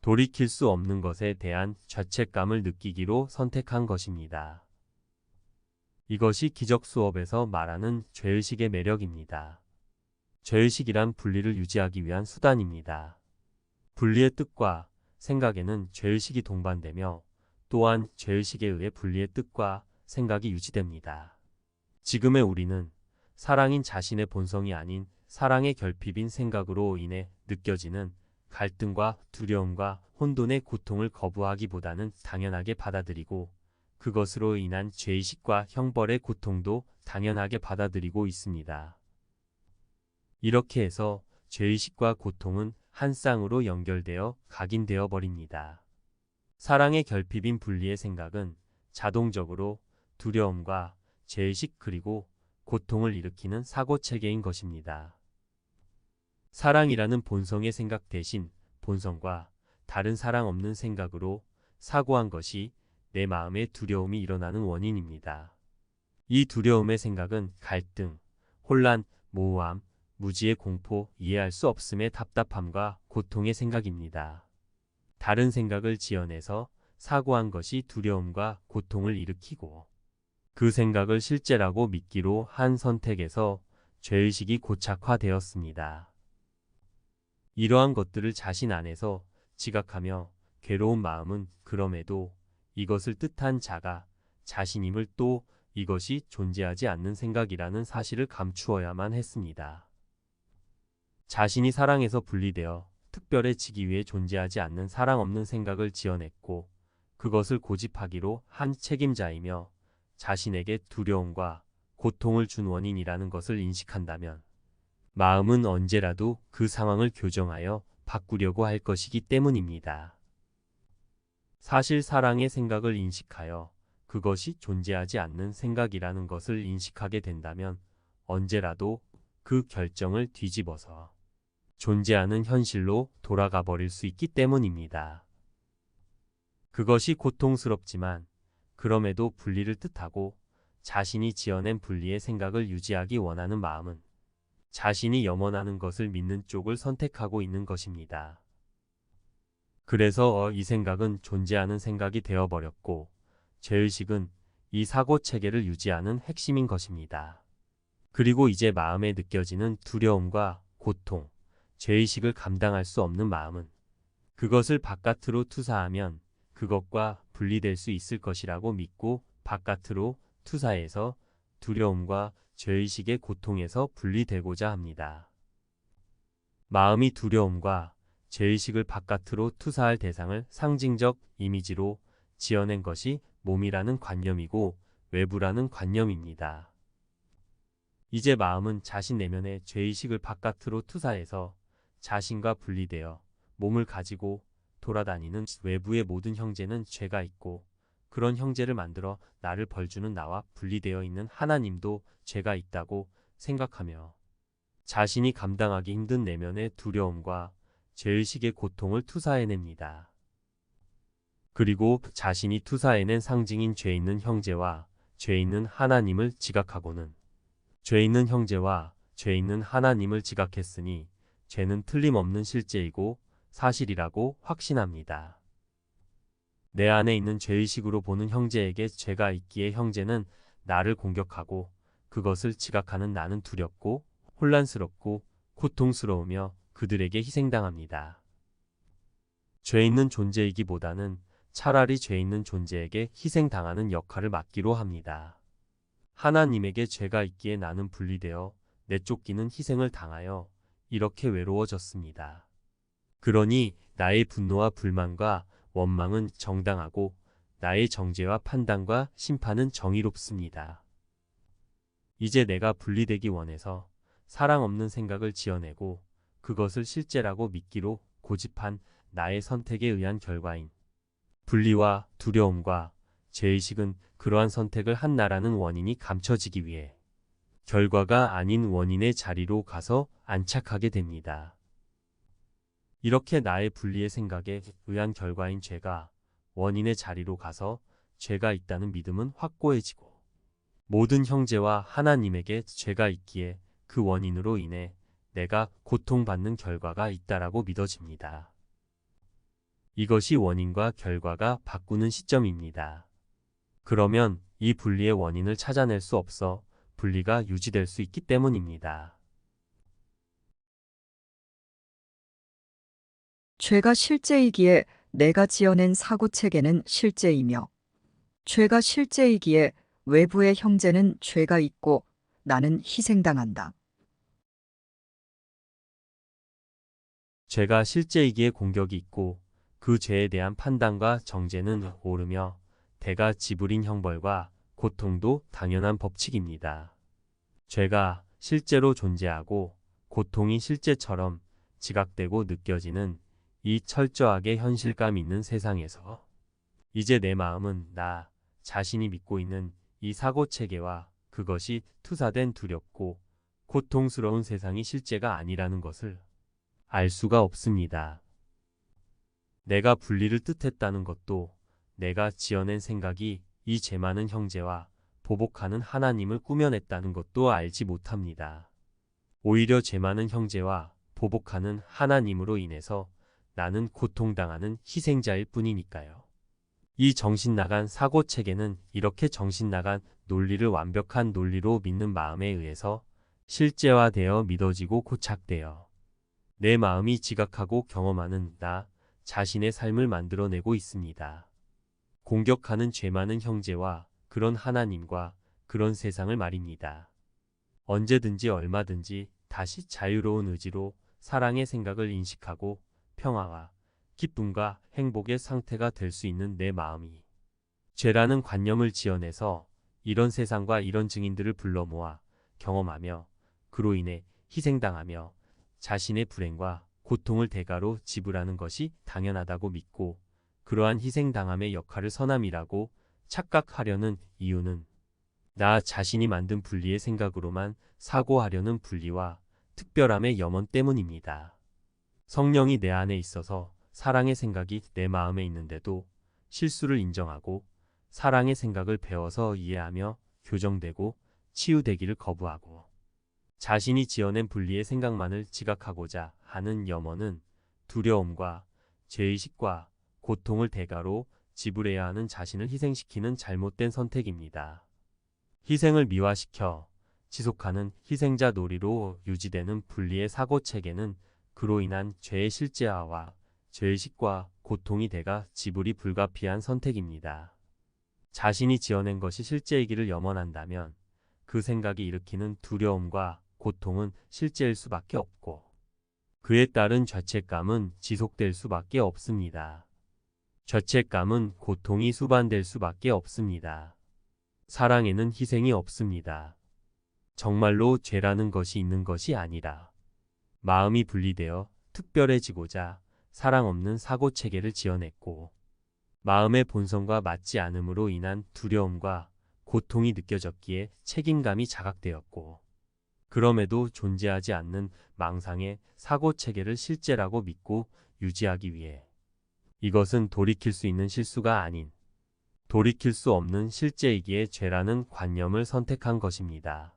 돌이킬 수 없는 것에 대한 죄책감을 느끼기로 선택한 것입니다. 이것이 기적 수업에서 말하는 죄의식의 매력입니다. 죄의식이란 분리를 유지하기 위한 수단입니다. 분리의 뜻과 생각에는 죄의식이 동반되며 또한 죄의식에 의해 분리의 뜻과 생각이 유지됩니다. 지금의 우리는 사랑인 자신의 본성이 아닌 사랑의 결핍인 생각으로 인해 느껴지는 갈등과 두려움과 혼돈의 고통을 거부하기보다는 당연하게 받아들이고 그것으로 인한 죄의식과 형벌의 고통도 당연하게 받아들이고 있습니다. 이렇게 해서 죄의식과 고통은 한 쌍으로 연결되어 각인되어 버립니다. 사랑의 결핍인 분리의 생각은 자동적으로 두려움과 죄의식 그리고 고통을 일으키는 사고체계인 것입니다. 사랑이라는 본성의 생각 대신 본성과 다른 사랑 없는 생각으로 사고한 것이 내 마음에 두려움이 일어나는 원인입니다. 이 두려움의 생각은 갈등, 혼란, 모호함, 무지의 공포, 이해할 수 없음의 답답함과 고통의 생각입니다. 다른 생각을 지어내서 사고한 것이 두려움과 고통을 일으키고 그 생각을 실제라고 믿기로 한 선택에서 죄의식이 고착화되었습니다. 이러한 것들을 자신 안에서 지각하며 괴로운 마음은 그럼에도 이것을 뜻한 자가 자신임을 또 이것이 존재하지 않는 생각이라는 사실을 감추어야만 했습니다. 자신이 사랑에서 분리되어 특별해지기 위해 존재하지 않는 사랑 없는 생각을 지어냈고 그것을 고집하기로 한 책임자이며 자신에게 두려움과 고통을 준 원인이라는 것을 인식한다면 마음은 언제라도 그 상황을 교정하여 바꾸려고 할 것이기 때문입니다. 사실 사랑의 생각을 인식하여 그것이 존재하지 않는 생각이라는 것을 인식하게 된다면 언제라도 그 결정을 뒤집어서 존재하는 현실로 돌아가 버릴 수 있기 때문입니다. 그것이 고통스럽지만 그럼에도 분리를 뜻하고 자신이 지어낸 분리의 생각을 유지하기 원하는 마음은 자신이 염원하는 것을 믿는 쪽을 선택하고 있는 것입니다. 그래서 이 생각은 존재하는 생각이 되어버렸고 죄의식은 이 사고체계를 유지하는 핵심인 것입니다. 그리고 이제 마음에 느껴지는 두려움과 고통, 죄의식을 감당할 수 없는 마음은 그것을 바깥으로 투사하면 그것과 분리될 수 있을 것이라고 믿고 바깥으로 투사해서 두려움과 죄의식의 고통에서 분리되고자 합니다. 마음이 두려움과 죄의식을 바깥으로 투사할 대상을 상징적 이미지로 지어낸 것이 몸이라는 관념이고 외부라는 관념입니다. 이제 마음은 자신 내면의 죄의식을 바깥으로 투사해서 자신과 분리되어 몸을 가지고 돌아다니는 외부의 모든 형제는 죄가 있고 그런 형제를 만들어 나를 벌주는 나와 분리되어 있는 하나님도 죄가 있다고 생각하며 자신이 감당하기 힘든 내면의 두려움과 죄의식의 고통을 투사해냅니다. 그리고 자신이 투사해낸 상징인 죄 있는 형제와 죄 있는 하나님을 지각하고는 죄 있는 형제와 죄 있는 하나님을 지각했으니 죄는 틀림없는 실제이고 사실이라고 확신합니다. 내 안에 있는 죄의식으로 보는 형제에게 죄가 있기에 형제는 나를 공격하고 그것을 지각하는 나는 두렵고 혼란스럽고 고통스러우며 그들에게 희생당합니다. 죄 있는 존재이기보다는 차라리 죄 있는 존재에게 희생당하는 역할을 맡기로 합니다. 하나님에게 죄가 있기에 나는 분리되어 내쫓기는 희생을 당하여 이렇게 외로워졌습니다. 그러니 나의 분노와 불만과 원망은 정당하고 나의 정죄와 판단과 심판은 정의롭습니다. 이제 내가 분리되기 원해서 사랑 없는 생각을 지어내고 그것을 실제라고 믿기로 고집한 나의 선택에 의한 결과인 분리와 두려움과 죄의식은 그러한 선택을 한 나라는 원인이 감춰지기 위해 결과가 아닌 원인의 자리로 가서 안착하게 됩니다. 이렇게 나의 분리의 생각에 의한 결과인 죄가 원인의 자리로 가서 죄가 있다는 믿음은 확고해지고 모든 형제와 하나님에게 죄가 있기에 그 원인으로 인해 내가 고통받는 결과가 있다라고 믿어집니다. 이것이 원인과 결과가 바꾸는 시점입니다. 그러면 이 분리의 원인을 찾아낼 수 없어 분리가 유지될 수 있기 때문입니다. 죄가 실제이기에 내가 지어낸 사고체계는 실제이며, 죄가 실제이기에 외부의 형제는 죄가 있고 나는 희생당한다. 죄가 실제이기에 공격이 있고 그 죄에 대한 판단과 정죄는 옳으며 대가 지불인 형벌과 고통도 당연한 법칙입니다. 죄가 실제로 존재하고 고통이 실제처럼 지각되고 느껴지는 이 철저하게 현실감 있는 세상에서 이제 내 마음은 나 자신이 믿고 있는 이 사고체계와 그것이 투사된 두렵고 고통스러운 세상이 실제가 아니라는 것을 알 수가 없습니다. 내가 분리를 뜻했다는 것도 내가 지어낸 생각이 이 죄 많은 형제와 보복하는 하나님을 꾸며냈다는 것도 알지 못합니다. 오히려 죄 많은 형제와 보복하는 하나님으로 인해서 나는 고통당하는 희생자일 뿐이니까요. 이 정신나간 사고체계는 이렇게 정신나간 논리를 완벽한 논리로 믿는 마음에 의해서 실제화되어 믿어지고 고착되어 내 마음이 지각하고 경험하는 나 자신의 삶을 만들어내고 있습니다. 공격하는 죄 많은 형제와 그런 하나님과 그런 세상을 말입니다. 언제든지 얼마든지 다시 자유로운 의지로 사랑의 생각을 인식하고 평화와 기쁨과 행복의 상태가 될 수 있는 내 마음이 죄라는 관념을 지어내서 이런 세상과 이런 증인들을 불러 모아 경험하며 그로 인해 희생당하며 자신의 불행과 고통을 대가로 지불하는 것이 당연하다고 믿고 그러한 희생당함의 역할을 선함이라고 착각하려는 이유는 나 자신이 만든 분리의 생각으로만 사고하려는 분리와 특별함의 염원 때문입니다. 성령이 내 안에 있어서 사랑의 생각이 내 마음에 있는데도 실수를 인정하고 사랑의 생각을 배워서 이해하며 교정되고 치유되기를 거부하고 자신이 지어낸 분리의 생각만을 지각하고자 하는 염원은 두려움과 죄의식과 고통을 대가로 지불해야 하는 자신을 희생시키는 잘못된 선택입니다. 희생을 미화시켜 지속하는 희생자 놀이로 유지되는 분리의 사고체계는 그로 인한 죄의 실제화와 죄의식과 고통이 대가 지불이 불가피한 선택입니다. 자신이 지어낸 것이 실제이기를 염원한다면 그 생각이 일으키는 두려움과 고통은 실제일 수밖에 없고 그에 따른 죄책감은 지속될 수밖에 없습니다. 죄책감은 고통이 수반될 수밖에 없습니다. 사랑에는 희생이 없습니다. 정말로 죄라는 것이 있는 것이 아니라 마음이 분리되어 특별해지고자 사랑 없는 사고체계를 지어냈고 마음의 본성과 맞지 않음으로 인한 두려움과 고통이 느껴졌기에 책임감이 자각되었고 그럼에도 존재하지 않는 망상의 사고체계를 실제라고 믿고 유지하기 위해 이것은 돌이킬 수 있는 실수가 아닌 돌이킬 수 없는 실제이기에 죄라는 관념을 선택한 것입니다.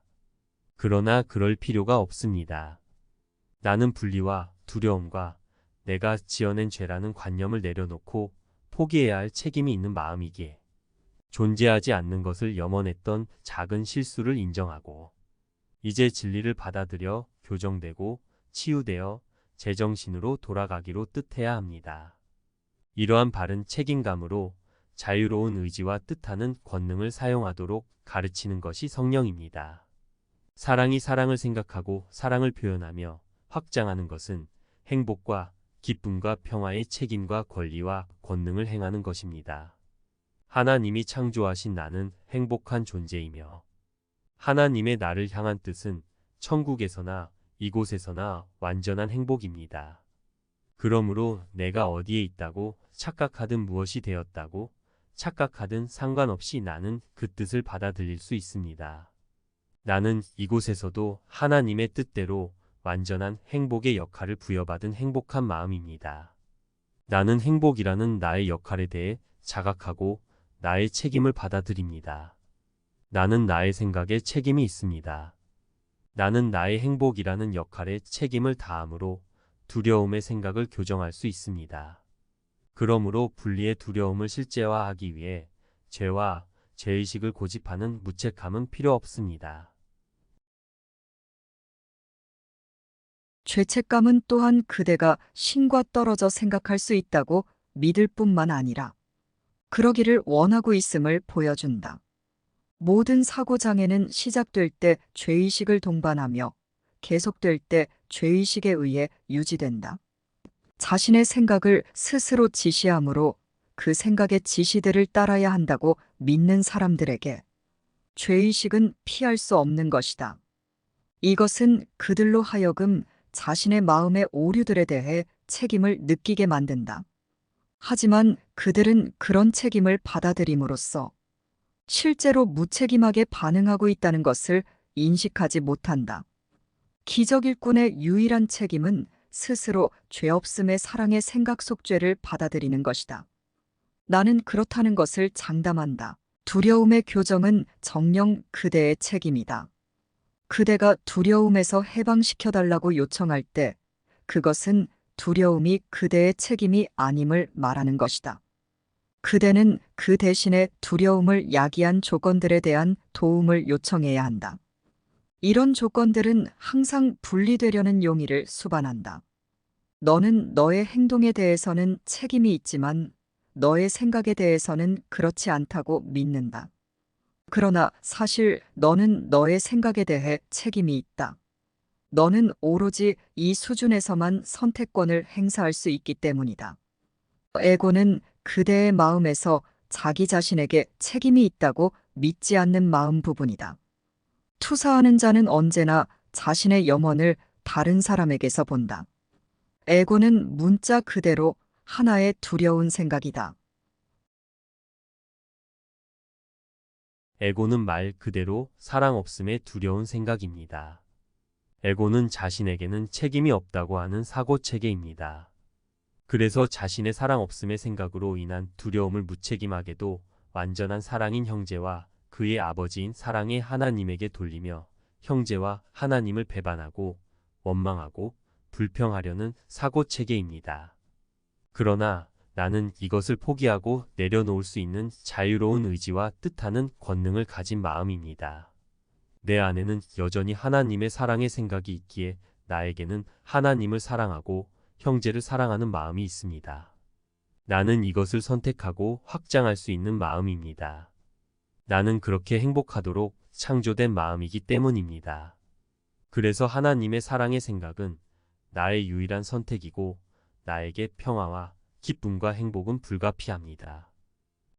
그러나 그럴 필요가 없습니다. 나는 분리와 두려움과 내가 지어낸 죄라는 관념을 내려놓고 포기해야 할 책임이 있는 마음이기에 존재하지 않는 것을 염원했던 작은 실수를 인정하고 이제 진리를 받아들여 교정되고 치유되어 제정신으로 돌아가기로 뜻해야 합니다. 이러한 바른 책임감으로 자유로운 의지와 뜻하는 권능을 사용하도록 가르치는 것이 성령입니다. 사랑이 사랑을 생각하고 사랑을 표현하며 확장하는 것은 행복과 기쁨과 평화의 책임과 권리와 권능을 행하는 것입니다. 하나님이 창조하신 나는 행복한 존재이며 하나님의 나를 향한 뜻은 천국에서나 이곳에서나 완전한 행복입니다. 그러므로 내가 어디에 있다고 착각하든 무엇이 되었다고 착각하든 상관없이 나는 그 뜻을 받아들일 수 있습니다. 나는 이곳에서도 하나님의 뜻대로 완전한 행복의 역할을 부여받은 행복한 마음입니다. 나는 행복이라는 나의 역할에 대해 자각하고 나의 책임을 받아들입니다. 나는 나의 생각에 책임이 있습니다. 나는 나의 행복이라는 역할에 책임을 다함으로 두려움의 생각을 교정할 수 있습니다. 그러므로 분리의 두려움을 실제화하기 위해 죄와 죄의식을 고집하는 무책함은 필요 없습니다. 죄책감은 또한 그대가 신과 떨어져 생각할 수 있다고 믿을 뿐만 아니라 그러기를 원하고 있음을 보여준다. 모든 사고장애는 시작될 때 죄의식을 동반하며 계속될 때 죄의식에 의해 유지된다. 자신의 생각을 스스로 지시하므로 그 생각의 지시들을 따라야 한다고 믿는 사람들에게 죄의식은 피할 수 없는 것이다. 이것은 그들로 하여금 자신의 마음의 오류들에 대해 책임을 느끼게 만든다. 하지만 그들은 그런 책임을 받아들임으로써 실제로 무책임하게 반응하고 있다는 것을 인식하지 못한다. 기적 일꾼의 유일한 책임은 스스로 죄 없음의 사랑의 생각 속 죄를 받아들이는 것이다. 나는 그렇다는 것을 장담한다. 두려움의 교정은 정녕 그대의 책임이다. 그대가 두려움에서 해방시켜달라고 요청할 때 그것은 두려움이 그대의 책임이 아님을 말하는 것이다. 그대는 그 대신에 두려움을 야기한 조건들에 대한 도움을 요청해야 한다. 이런 조건들은 항상 분리되려는 용의를 수반한다. 너는 너의 행동에 대해서는 책임이 있지만 너의 생각에 대해서는 그렇지 않다고 믿는다. 그러나 사실 너는 너의 생각에 대해 책임이 있다. 너는 오로지 이 수준에서만 선택권을 행사할 수 있기 때문이다. 에고는 그대의 마음에서 자기 자신에게 책임이 있다고 믿지 않는 마음 부분이다. 투사하는 자는 언제나 자신의 염원을 다른 사람에게서 본다. 에고는 문자 그대로 하나의 두려운 생각이다. 에고는 말 그대로 사랑 없음의 두려운 생각입니다. 에고는 자신에게는 책임이 없다고 하는 사고 체계입니다. 그래서 자신의 사랑 없음의 생각으로 인한 두려움을 무책임하게도 완전한 사랑인 형제와 그의 아버지인 사랑의 하나님에게 돌리며 형제와 하나님을 배반하고 원망하고 불평하려는 사고 체계입니다. 그러나 나는 이것을 포기하고 내려놓을 수 있는 자유로운 의지와 뜻하는 권능을 가진 마음입니다. 내 안에는 여전히 하나님의 사랑의 생각이 있기에 나에게는 하나님을 사랑하고 형제를 사랑하는 마음이 있습니다. 나는 이것을 선택하고 확장할 수 있는 마음입니다. 나는 그렇게 행복하도록 창조된 마음이기 때문입니다. 그래서 하나님의 사랑의 생각은 나의 유일한 선택이고 나에게 평화와 기쁨과 행복은 불가피합니다.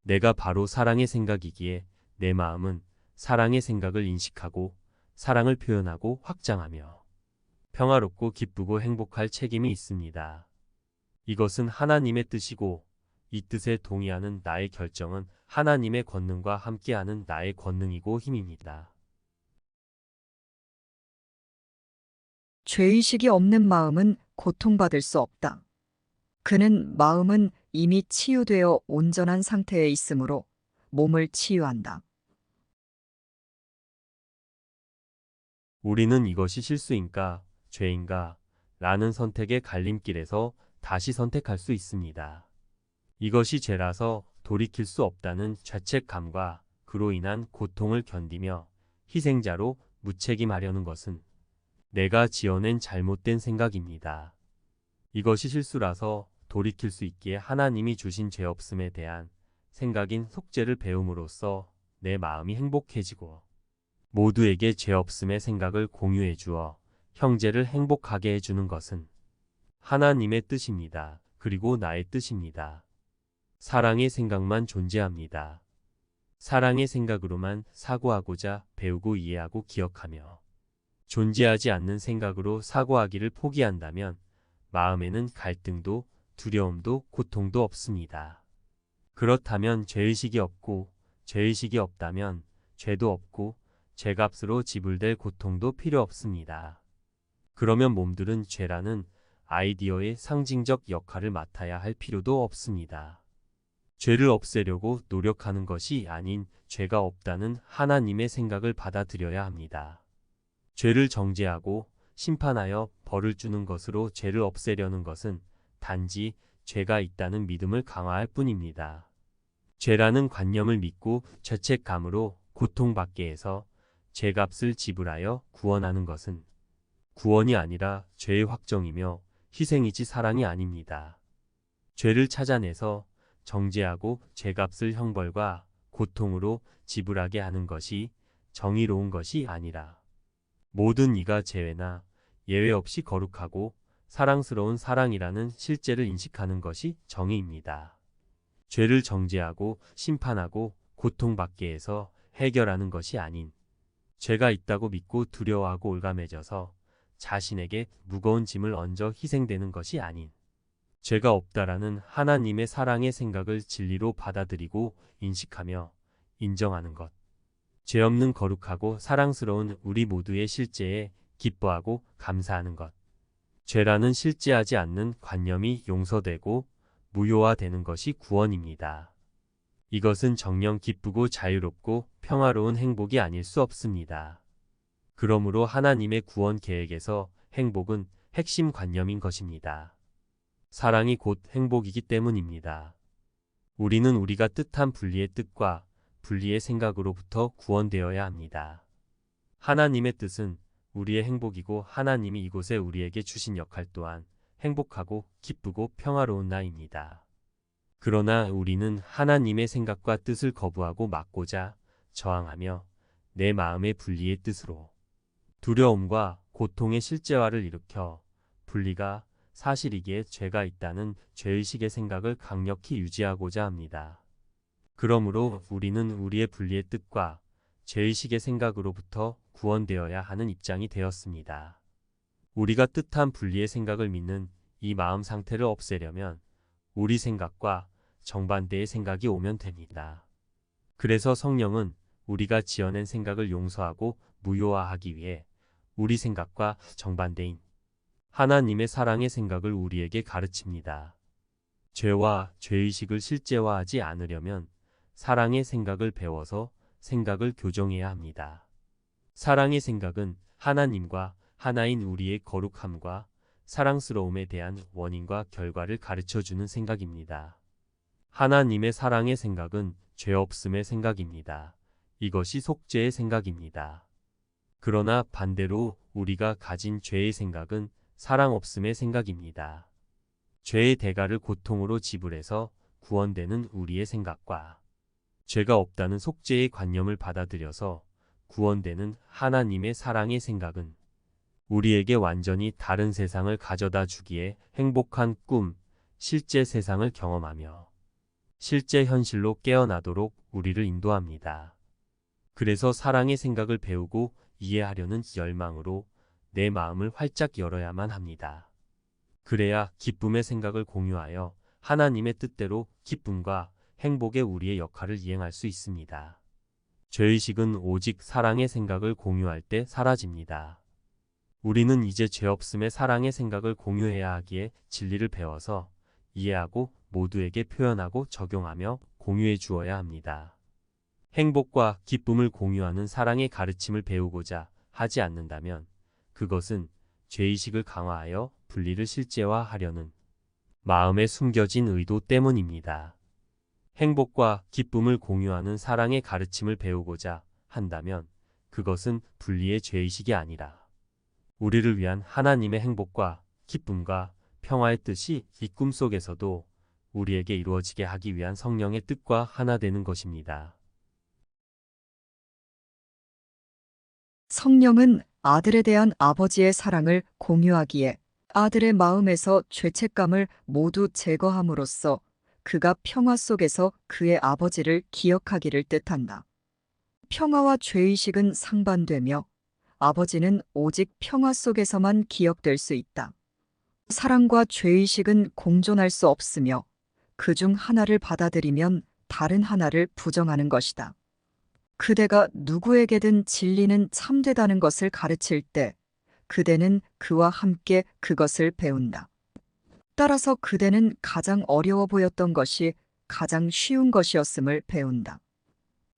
내가 바로 사랑의 생각이기에 내 마음은 사랑의 생각을 인식하고 사랑을 표현하고 확장하며 평화롭고 기쁘고 행복할 책임이 있습니다. 이것은 하나님의 뜻이고 이 뜻에 동의하는 나의 결정은 하나님의 권능과 함께하는 나의 권능이고 힘입니다. 죄의식이 없는 마음은 고통받을 수 없다. 그는 마음은 이미 치유되어 온전한 상태에 있으므로 몸을 치유한다. 우리는 이것이 실수인가, 죄인가, 라는 선택의 갈림길에서 다시 선택할 수 있습니다. 이것이 죄라서 돌이킬 수 없다는 죄책감과 그로 인한 고통을 견디며 희생자로 무책임하려는 것은 내가 지어낸 잘못된 생각입니다. 이것이 실수라서 돌이킬 수 있기에 하나님이 주신 죄 없음에 대한 생각인 속죄를 배움으로써 내 마음이 행복해지고 모두에게 죄 없음의 생각을 공유해 주어 형제를 행복하게 해주는 것은 하나님의 뜻입니다. 그리고 나의 뜻입니다. 사랑의 생각만 존재합니다. 사랑의 생각으로만 사고하고자 배우고 이해하고 기억하며 존재하지 않는 생각으로 사고하기를 포기한다면 마음에는 갈등도 두려움도 고통도 없습니다. 그렇다면 죄의식이 없고 죄의식이 없다면 죄도 없고 죄값으로 지불될 고통도 필요 없습니다. 그러면 몸들은 죄라는 아이디어의 상징적 역할을 맡아야 할 필요도 없습니다. 죄를 없애려고 노력하는 것이 아닌 죄가 없다는 하나님의 생각을 받아들여야 합니다. 죄를 정죄하고 심판하여 벌을 주는 것으로 죄를 없애려는 것은 단지 죄가 있다는 믿음을 강화할 뿐입니다. 죄라는 관념을 믿고 죄책감으로 고통받게 해서 죄값을 지불하여 구원하는 것은 구원이 아니라 죄의 확정이며 희생이지 사랑이 아닙니다. 죄를 찾아내서 정죄하고 죄값을 형벌과 고통으로 지불하게 하는 것이 정의로운 것이 아니라 모든 이가 제외나 예외 없이 거룩하고 사랑스러운 사랑이라는 실제를 인식하는 것이 정의입니다. 죄를 정죄하고 심판하고 고통받게 해서 해결하는 것이 아닌 죄가 있다고 믿고 두려워하고 올가매져서 자신에게 무거운 짐을 얹어 희생되는 것이 아닌 죄가 없다라는 하나님의 사랑의 생각을 진리로 받아들이고 인식하며 인정하는 것. 죄 없는 거룩하고 사랑스러운 우리 모두의 실제에 기뻐하고 감사하는 것. 죄라는 실제하지 않는 관념이 용서되고 무효화되는 것이 구원입니다. 이것은 정녕 기쁘고 자유롭고 평화로운 행복이 아닐 수 없습니다. 그러므로 하나님의 구원 계획에서 행복은 핵심 관념인 것입니다. 사랑이 곧 행복이기 때문입니다. 우리는 우리가 뜻한 분리의 뜻과 분리의 생각으로부터 구원되어야 합니다. 하나님의 뜻은 우리의 행복이고 하나님이 이곳에 우리에게 주신 역할 또한 행복하고 기쁘고 평화로운 나입니다. 그러나 우리는 하나님의 생각과 뜻을 거부하고 막고자 저항하며 내 마음의 분리의 뜻으로 두려움과 고통의 실제화를 일으켜 분리가 사실이기에 죄가 있다는 죄의식의 생각을 강력히 유지하고자 합니다. 그러므로 우리는 우리의 분리의 뜻과 죄의식의 생각으로부터 구원되어야 하는 입장이 되었습니다. 우리가 뜻한 분리의 생각을 믿는 이 마음 상태를 없애려면 우리 생각과 정반대의 생각이 오면 됩니다. 그래서 성령은 우리가 지어낸 생각을 용서하고 무효화하기 위해 우리 생각과 정반대인 하나님의 사랑의 생각을 우리에게 가르칩니다. 죄와 죄의식을 실제화하지 않으려면 사랑의 생각을 배워서 생각을 교정해야 합니다. 사랑의 생각은 하나님과 하나인 우리의 거룩함과 사랑스러움에 대한 원인과 결과를 가르쳐주는 생각입니다. 하나님의 사랑의 생각은 죄 없음의 생각입니다. 이것이 속죄의 생각입니다. 그러나 반대로 우리가 가진 죄의 생각은 사랑 없음의 생각입니다. 죄의 대가를 고통으로 지불해서 구원되는 우리의 생각과 죄가 없다는 속죄의 관념을 받아들여서 구원되는 하나님의 사랑의 생각은 우리에게 완전히 다른 세상을 가져다 주기에 행복한 꿈, 실제 세상을 경험하며 실제 현실로 깨어나도록 우리를 인도합니다. 그래서 사랑의 생각을 배우고 이해하려는 열망으로 내 마음을 활짝 열어야만 합니다. 그래야 기쁨의 생각을 공유하여 하나님의 뜻대로 기쁨과 행복의 우리의 역할을 이행할 수 있습니다. 죄의식은 오직 사랑의 생각을 공유할 때 사라집니다. 우리는 이제 죄 없음의 사랑의 생각을 공유해야 하기에 진리를 배워서 이해하고 모두에게 표현하고 적용하며 공유해 주어야 합니다. 행복과 기쁨을 공유하는 사랑의 가르침을 배우고자 하지 않는다면 그것은 죄의식을 강화하여 분리를 실제화하려는 마음에 숨겨진 의도 때문입니다. 행복과 기쁨을 공유하는 사랑의 가르침을 배우고자 한다면 그것은 분리의 죄의식이 아니라 우리를 위한 하나님의 행복과 기쁨과 평화의 뜻이 이 꿈속에서도 우리에게 이루어지게 하기 위한 성령의 뜻과 하나 되는 것입니다. 성령은 아들에 대한 아버지의 사랑을 공유하기에 아들의 마음에서 죄책감을 모두 제거함으로써 그가 평화 속에서 그의 아버지를 기억하기를 뜻한다. 평화와 죄의식은 상반되며 아버지는 오직 평화 속에서만 기억될 수 있다. 사랑과 죄의식은 공존할 수 없으며 그중 하나를 받아들이면 다른 하나를 부정하는 것이다. 그대가 누구에게든 진리는 참되다는 것을 가르칠 때 그대는 그와 함께 그것을 배운다. 따라서 그대는 가장 어려워 보였던 것이 가장 쉬운 것이었음을 배운다.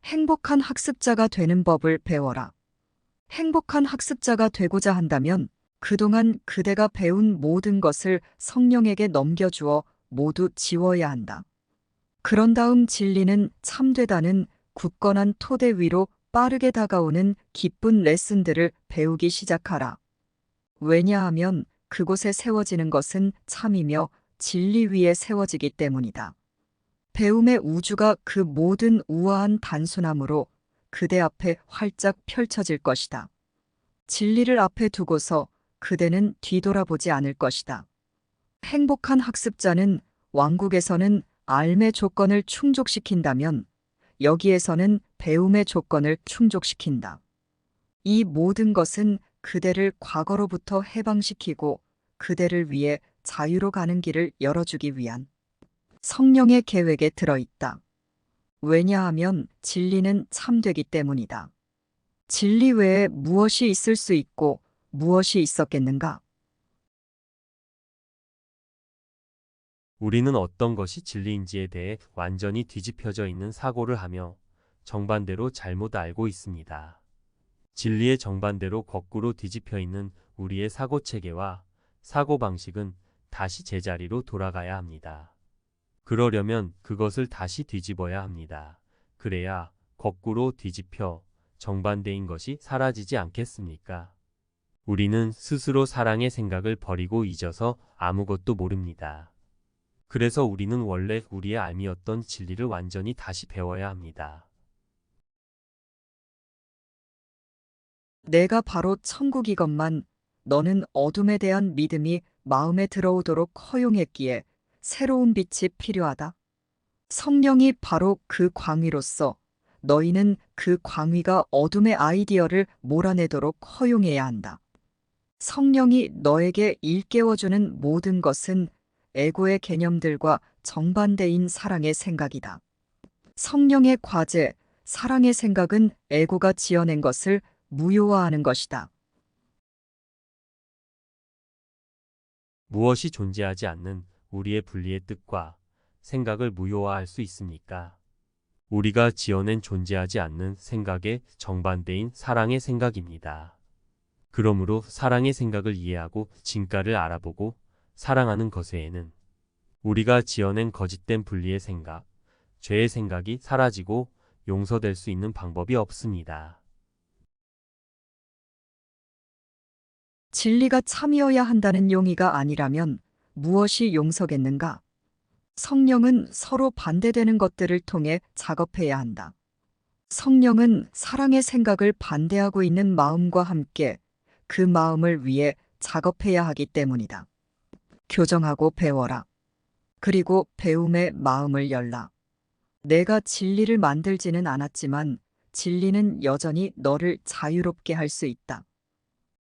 행복한 학습자가 되는 법을 배워라. 행복한 학습자가 되고자 한다면 그동안 그대가 배운 모든 것을 성령에게 넘겨주어 모두 지워야 한다. 그런 다음 진리는 참되다는 굳건한 토대 위로 빠르게 다가오는 기쁜 레슨들을 배우기 시작하라. 왜냐하면 그곳에 세워지는 것은 참이며 진리 위에 세워지기 때문이다. 배움의 우주가 그 모든 우아한 단순함으로 그대 앞에 활짝 펼쳐질 것이다. 진리를 앞에 두고서 그대는 뒤돌아보지 않을 것이다. 행복한 학습자는 왕국에서는 삶의 조건을 충족시킨다면 여기에서는 배움의 조건을 충족시킨다. 이 모든 것은 그대를 과거로부터 해방시키고 그대를 위해 자유로 가는 길을 열어주기 위한 성령의 계획에 들어있다. 왜냐하면 진리는 참되기 때문이다. 진리 외에 무엇이 있을 수 있고 무엇이 있었겠는가? 우리는 어떤 것이 진리인지에 대해 완전히 뒤집혀져 있는 사고를 하며 정반대로 잘못 알고 있습니다. 진리의 정반대로 거꾸로 뒤집혀 있는 우리의 사고 체계와 사고 방식은 다시 제자리로 돌아가야 합니다. 그러려면 그것을 다시 뒤집어야 합니다. 그래야 거꾸로 뒤집혀 정반대인 것이 사라지지 않겠습니까? 우리는 스스로 사랑의 생각을 버리고 잊어서 아무것도 모릅니다. 그래서 우리는 원래 우리의 암이었던 진리를 완전히 다시 배워야 합니다. 내가 바로 천국이건만 너는 어둠에 대한 믿음이 마음에 들어오도록 허용했기에 새로운 빛이 필요하다. 성령이 바로 그 광위로서 너희는 그 광위가 어둠의 아이디어를 몰아내도록 허용해야 한다. 성령이 너에게 일깨워주는 모든 것은 에고의 개념들과 정반대인 사랑의 생각이다. 성령의 과제, 사랑의 생각은 에고가 지어낸 것을 무효화하는 것이다. 무엇이 존재하지 않는 우리의 분리의 뜻과 생각을 무효화할 수 있습니까? 우리가 지어낸 존재하지 않는 생각의 정반대인 사랑의 생각입니다. 그러므로 사랑의 생각을 이해하고 진가를 알아보고 사랑하는 것에는 우리가 지어낸 거짓된 분리의 생각, 죄의 생각이 사라지고 용서될 수 있는 방법이 없습니다. 진리가 참이어야 한다는 용의가 아니라면 무엇이 용서겠는가? 성령은 서로 반대되는 것들을 통해 작업해야 한다. 성령은 사랑의 생각을 반대하고 있는 마음과 함께 그 마음을 위해 작업해야 하기 때문이다. 교정하고 배워라. 그리고 배움의 마음을 열라. 내가 진리를 만들지는 않았지만 진리는 여전히 너를 자유롭게 할 수 있다.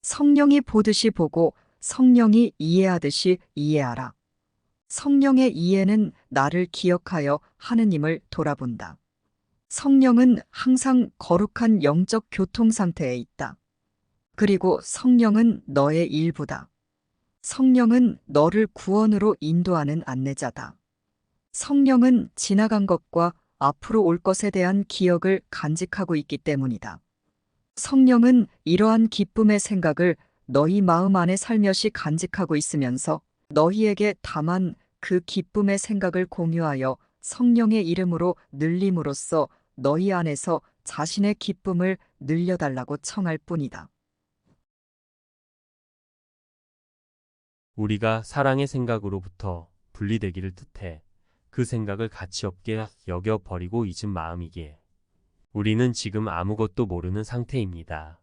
성령이 보듯이 보고 성령이 이해하듯이 이해하라. 성령의 이해는 나를 기억하여 하느님을 돌아본다. 성령은 항상 거룩한 영적 교통 상태에 있다. 그리고 성령은 너의 일부다. 성령은 너를 구원으로 인도하는 안내자다. 성령은 지나간 것과 앞으로 올 것에 대한 기억을 간직하고 있기 때문이다. 성령은 이러한 기쁨의 생각을 너희 마음 안에 살며시 간직하고 있으면서 너희에게 다만 그 기쁨의 생각을 공유하여 성령의 이름으로 늘림으로써 너희 안에서 자신의 기쁨을 늘려달라고 청할 뿐이다. 우리가 사랑의 생각으로부터 분리되기를 뜻해 그 생각을 가치 없게 여겨 버리고 잊은 마음이기에 우리는 지금 아무것도 모르는 상태입니다.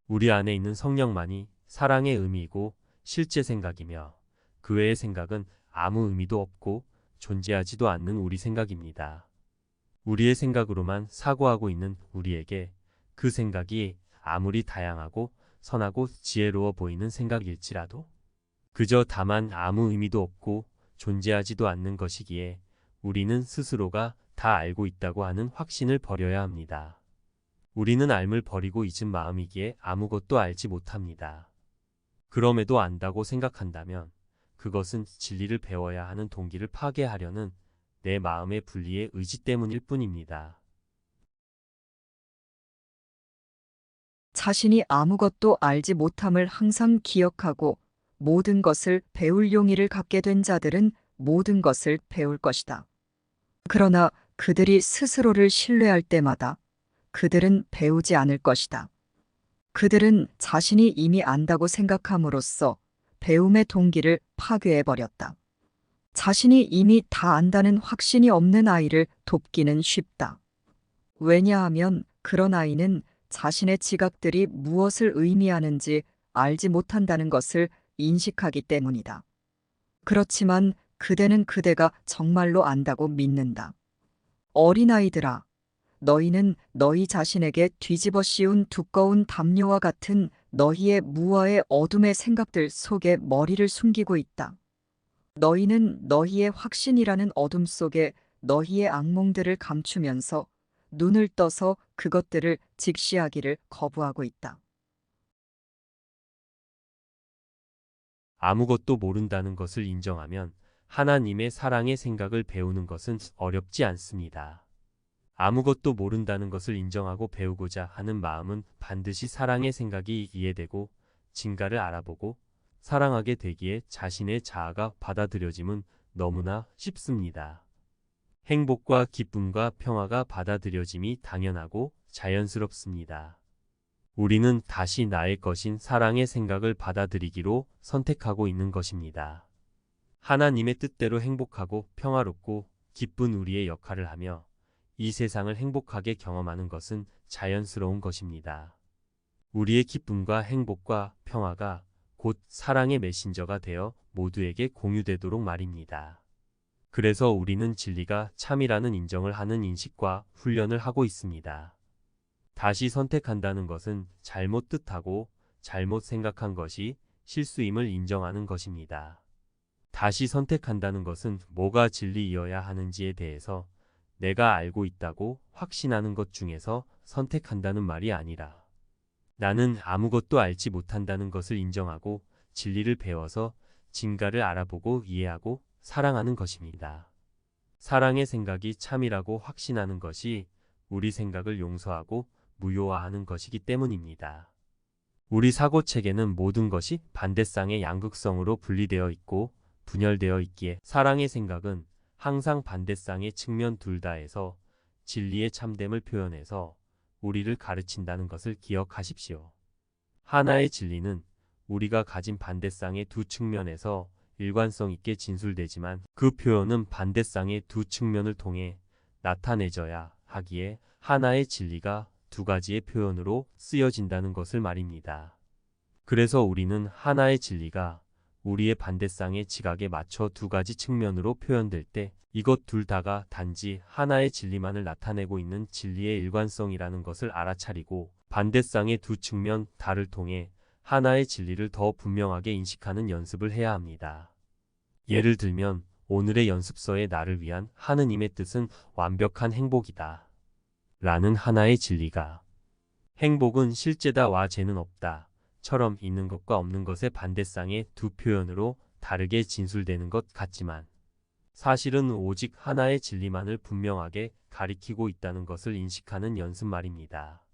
우리 안에 있는 성령만이 사랑의 의미이고 실제 생각이며 그 외의 생각은 아무 의미도 없고 존재하지도 않는 우리 생각입니다. 우리의 생각으로만 사고하고 있는 우리에게 그 생각이 아무리 다양하고 선하고 지혜로워 보이는 생각일지라도 그저 다만 아무 의미도 없고 존재하지도 않는 것이기에 우리는 스스로가 다 알고 있다고 하는 확신을 버려야 합니다. 우리는 알을 버리고 잊은 마음이기에 아무것도 알지 못합니다. 그럼에도 안다고 생각한다면 그것은 진리를 배워야 하는 동기를 파괴하려는 내 마음의 분리의 의지 때문일 뿐입니다. 자신이 아무것도 알지 못함을 항상 기억하고 모든 것을 배울 용의를 갖게 된 자들은 모든 것을 배울 것이다. 그러나 그들이 스스로를 신뢰할 때마다 그들은 배우지 않을 것이다. 그들은 자신이 이미 안다고 생각함으로써 배움의 동기를 파괴해버렸다. 자신이 이미 다 안다는 확신이 없는 아이를 돕기는 쉽다. 왜냐하면 그런 아이는 자신의 지각들이 무엇을 의미하는지 알지 못한다는 것을 인식하기 때문이다. 그렇지만 그대는 그대가 정말로 안다고 믿는다. 어린아이들아, 너희는 너희 자신에게 뒤집어 씌운 두꺼운 담요와 같은 너희의 무어의 어둠의 생각들 속에 머리를 숨기고 있다. 너희는 너희의 확신이라는 어둠 속에 너희의 악몽들을 감추면서 눈을 떠서 그것들을 직시하기를 거부하고 있다. 아무것도 모른다는 것을 인정하면 하나님의 사랑의 생각을 배우는 것은 어렵지 않습니다. 아무것도 모른다는 것을 인정하고 배우고자 하는 마음은 반드시 사랑의 생각이 이해되고 진가를 알아보고 사랑하게 되기에 자신의 자아가 받아들여짐은 너무나 쉽습니다. 행복과 기쁨과 평화가 받아들여짐이 당연하고 자연스럽습니다. 우리는 다시 나의 것인 사랑의 생각을 받아들이기로 선택하고 있는 것입니다. 하나님의 뜻대로 행복하고 평화롭고 기쁜 우리의 역할을 하며 이 세상을 행복하게 경험하는 것은 자연스러운 것입니다. 우리의 기쁨과 행복과 평화가 곧 사랑의 메신저가 되어 모두에게 공유되도록 말입니다. 그래서 우리는 진리가 참이라는 인정을 하는 인식과 훈련을 하고 있습니다. 다시 선택한다는 것은 잘못 뜻하고 잘못 생각한 것이 실수임을 인정하는 것입니다. 다시 선택한다는 것은 뭐가 진리이어야 하는지에 대해서 내가 알고 있다고 확신하는 것 중에서 선택한다는 말이 아니라 나는 아무것도 알지 못한다는 것을 인정하고 진리를 배워서 진가를 알아보고 이해하고 사랑하는 것입니다. 사랑의 생각이 참이라고 확신하는 것이 우리 생각을 용서하고 무효화하는 것이기 때문입니다. 우리 사고체계는 모든 것이 반대쌍의 양극성으로 분리되어 있고 분열되어 있기에 사랑의 생각은 항상 반대쌍의 측면 둘 다에서 진리의 참됨을 표현해서 우리를 가르친다는 것을 기억하십시오. 하나의 진리는 우리가 가진 반대쌍의 두 측면에서 일관성 있게 진술되지만 그 표현은 반대쌍의 두 측면을 통해 나타내져야 하기에 하나의 진리가 두 가지의 표현으로 쓰여진다는 것을 말입니다. 그래서 우리는 하나의 진리가 우리의 반대쌍의 지각에 맞춰 두 가지 측면으로 표현될 때 이것 둘 다가 단지 하나의 진리만을 나타내고 있는 진리의 일관성이라는 것을 알아차리고 반대쌍의 두 측면 다를 통해 하나의 진리를 더 분명하게 인식하는 연습을 해야 합니다. 예를 들면 오늘의 연습서에 나를 위한 하느님의 뜻은 완벽한 행복이다. 라는 하나의 진리가 행복은 실제다와 죄는 없다. 처럼 있는 것과 없는 것의 반대쌍의 두 표현으로 다르게 진술되는 것 같지만 사실은 오직 하나의 진리만을 분명하게 가리키고 있다는 것을 인식하는 연습 말입니다.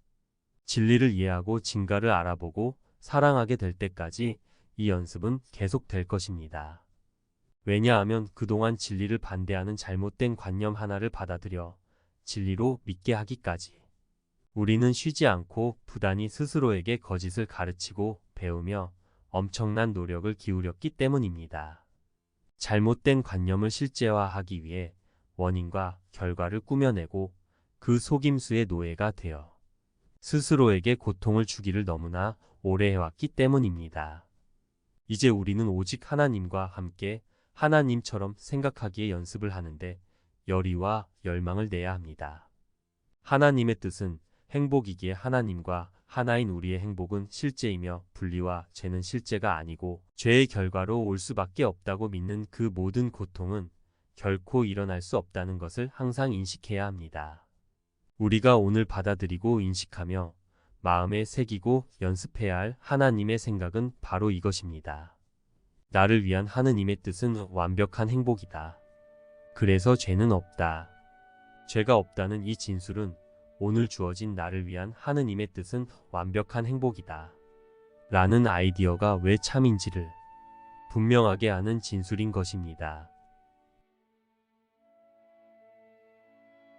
진리를 이해하고 진가를 알아보고 사랑하게 될 때까지 이 연습은 계속될 것입니다. 왜냐하면 그동안 진리를 반대하는 잘못된 관념 하나를 받아들여 진리로 믿게 하기까지. 우리는 쉬지 않고 부단히 스스로에게 거짓을 가르치고 배우며 엄청난 노력을 기울였기 때문입니다. 잘못된 관념을 실제화하기 위해 원인과 결과를 꾸며내고 그 속임수의 노예가 되어 스스로에게 고통을 주기를 너무나 오래 해왔기 때문입니다. 이제 우리는 오직 하나님과 함께 하나님처럼 생각하기에 연습을 하는데 열의와 열망을 내야 합니다. 하나님의 뜻은 행복이기에 하나님과 하나인 우리의 행복은 실제이며 분리와 죄는 실제가 아니고 죄의 결과로 올 수밖에 없다고 믿는 그 모든 고통은 결코 일어날 수 없다는 것을 항상 인식해야 합니다. 우리가 오늘 받아들이고 인식하며 마음에 새기고 연습해야 할 하나님의 생각은 바로 이것입니다. 나를 위한 하느님의 뜻은 완벽한 행복이다. 그래서 죄는 없다. 죄가 없다는 이 진술은 오늘 주어진 나를 위한 하느님의 뜻은 완벽한 행복이다. 라는 아이디어가 왜 참인지를 분명하게 하는 진술인 것입니다.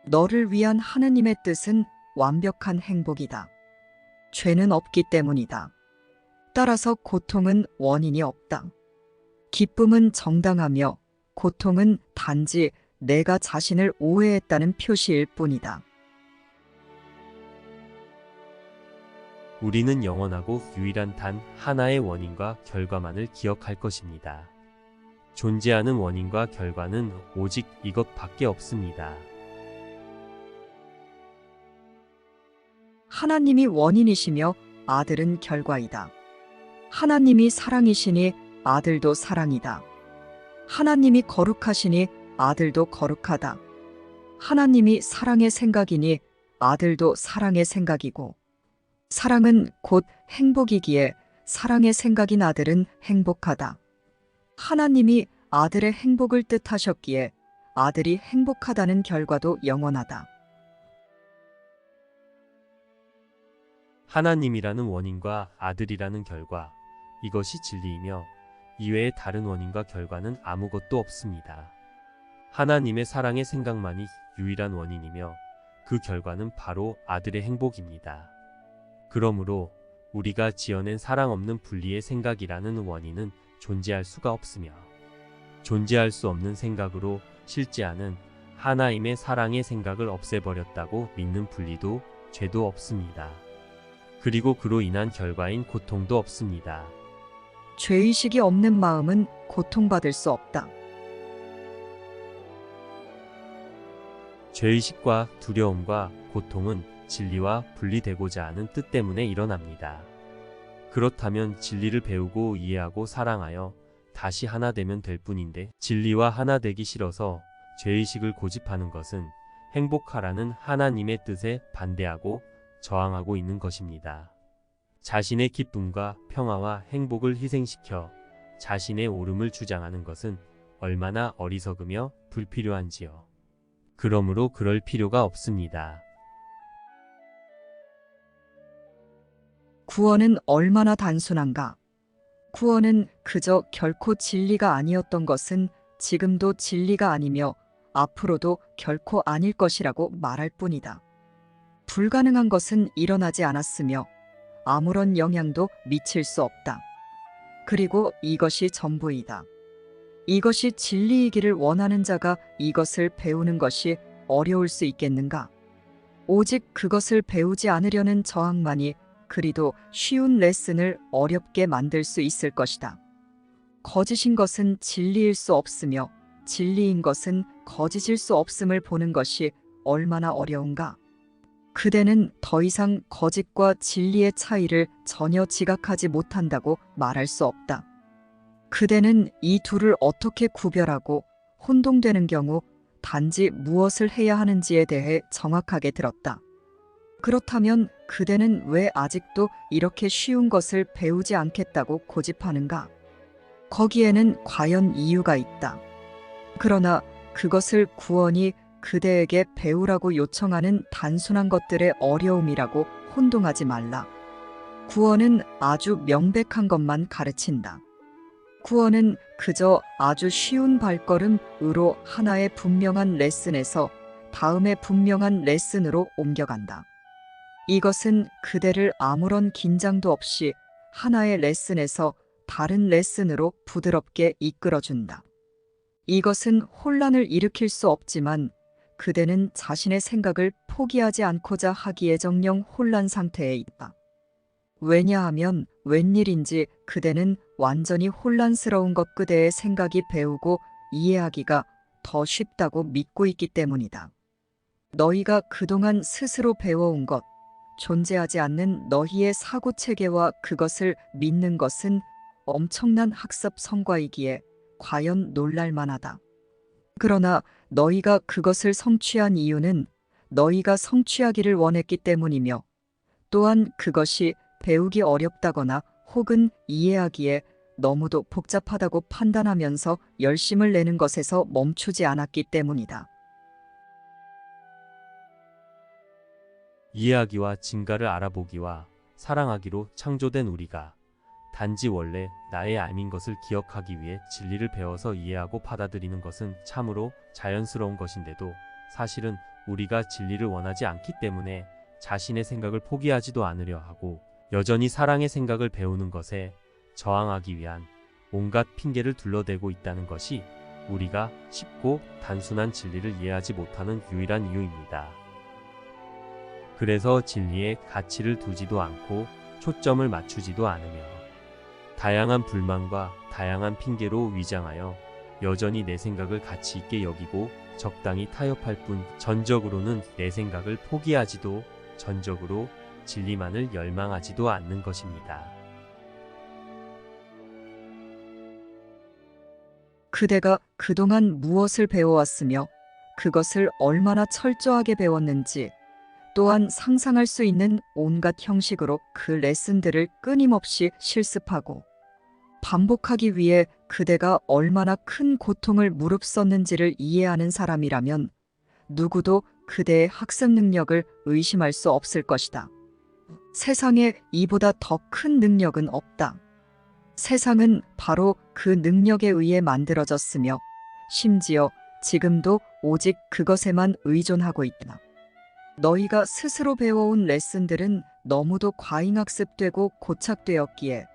너를 위한 하느님의 뜻은 완벽한 행복이다. 죄는 없기 때문이다. 따라서 고통은 원인이 없다. 기쁨은 정당하며 고통은 단지 내가 자신을 오해했다는 표시일 뿐이다. 우리는 영원하고 유일한 단 하나의 원인과 결과만을 기억할 것입니다. 존재하는 원인과 결과는 오직 이것밖에 없습니다. 하나님이 원인이시며 아들은 결과이다. 하나님이 사랑이시니 아들도 사랑이다. 하나님이 거룩하시니 아들도 거룩하다. 하나님이 사랑의 생각이니 아들도 사랑의 생각이고, 사랑은 곧 행복이기에 사랑의 생각인 아들은 행복하다. 하나님이 아들의 행복을 뜻하셨기에 아들이 행복하다는 결과도 영원하다. 하나님이라는 원인과 아들이라는 결과, 이것이 진리이며 이외에 다른 원인과 결과는 아무것도 없습니다. 하나님의 사랑의 생각만이 유일한 원인이며 그 결과는 바로 아들의 행복입니다. 그러므로 우리가 지어낸 사랑 없는 분리의 생각이라는 원인은 존재할 수가 없으며 존재할 수 없는 생각으로 실제하는 하나님의 사랑의 생각을 없애버렸다고 믿는 분리도 죄도 없습니다. 그리고 그로 인한 결과인 고통도 없습니다. 죄의식이 없는 마음은 고통받을 수 없다. 죄의식과 두려움과 고통은 진리와 분리되고자 하는 뜻 때문에 일어납니다. 그렇다면 진리를 배우고 이해하고 사랑하여 다시 하나 되면 될 뿐인데, 진리와 하나 되기 싫어서 죄의식을 고집하는 것은 행복하라는 하나님의 뜻에 반대하고 저항하고 있는 것입니다. 자신의 기쁨과 평화와 행복을 희생시켜 자신의 옳음을 주장하는 것은 얼마나 어리석으며 불필요한지요. 그러므로 그럴 필요가 없습니다. 구원은 얼마나 단순한가? 구원은 그저 결코 진리가 아니었던 것은 지금도 진리가 아니며 앞으로도 결코 아닐 것이라고 말할 뿐이다. 불가능한 것은 일어나지 않았으며 아무런 영향도 미칠 수 없다. 그리고 이것이 전부이다. 이것이 진리이기를 원하는 자가 이것을 배우는 것이 어려울 수 있겠는가? 오직 그것을 배우지 않으려는 저항만이 그리도 쉬운 레슨을 어렵게 만들 수 있을 것이다. 거짓인 것은 진리일 수 없으며 진리인 것은 거짓일 수 없음을 보는 것이 얼마나 어려운가? 그대는 더 이상 거짓과 진리의 차이를 전혀 지각하지 못한다고 말할 수 없다. 그대는 이 둘을 어떻게 구별하고 혼동되는 경우 단지 무엇을 해야 하는지에 대해 정확하게 들었다. 그렇다면 그대는 왜 아직도 이렇게 쉬운 것을 배우지 않겠다고 고집하는가? 거기에는 과연 이유가 있다. 그러나 그것을 구원이 그대에게 배우라고 요청하는 단순한 것들의 어려움이라고 혼동하지 말라. 구원은 아주 명백한 것만 가르친다. 구원은 그저 아주 쉬운 발걸음으로 하나의 분명한 레슨에서 다음에 분명한 레슨으로 옮겨간다. 이것은 그대를 아무런 긴장도 없이 하나의 레슨에서 다른 레슨으로 부드럽게 이끌어준다. 이것은 혼란을 일으킬 수 없지만 그대는 자신의 생각을 포기하지 않고자 하기에 정령 혼란 상태에 있다. 왜냐하면 웬일인지 그대는 완전히 혼란스러운 것 그대의 생각이 배우고 이해하기가 더 쉽다고 믿고 있기 때문이다. 너희가 그동안 스스로 배워온 것, 존재하지 않는 너희의 사고체계와 그것을 믿는 것은 엄청난 학습 성과이기에 과연 놀랄만하다. 그러나 너희가 그것을 성취한 이유는 너희가 성취하기를 원했기 때문이며 또한 그것이 배우기 어렵다거나 혹은 이해하기에 너무도 복잡하다고 판단하면서 열심을 내는 것에서 멈추지 않았기 때문이다. 이해하기와 진가를 알아보기와 사랑하기로 창조된 우리가 단지 원래 나의 아닌 것을 기억하기 위해 진리를 배워서 이해하고 받아들이는 것은 참으로 자연스러운 것인데도 사실은 우리가 진리를 원하지 않기 때문에 자신의 생각을 포기하지도 않으려 하고 여전히 사랑의 생각을 배우는 것에 저항하기 위한 온갖 핑계를 둘러대고 있다는 것이 우리가 쉽고 단순한 진리를 이해하지 못하는 유일한 이유입니다. 그래서 진리에 가치를 두지도 않고 초점을 맞추지도 않으며 다양한 불만과 다양한 핑계로 위장하여 여전히 내 생각을 가치 있게 여기고 적당히 타협할 뿐 전적으로는 내 생각을 포기하지도 전적으로 진리만을 열망하지도 않는 것입니다. 그대가 그동안 무엇을 배워왔으며 그것을 얼마나 철저하게 배웠는지 또한 상상할 수 있는 온갖 형식으로 그 레슨들을 끊임없이 실습하고 반복하기 위해 그대가 얼마나 큰 고통을 무릅썼는지를 이해하는 사람이라면 누구도 그대의 학습 능력을 의심할 수 없을 것이다. 세상에 이보다 더 큰 능력은 없다. 세상은 바로 그 능력에 의해 만들어졌으며 심지어 지금도 오직 그것에만 의존하고 있다. 너희가 스스로 배워온 레슨들은 너무도 과잉학습되고 고착되었기에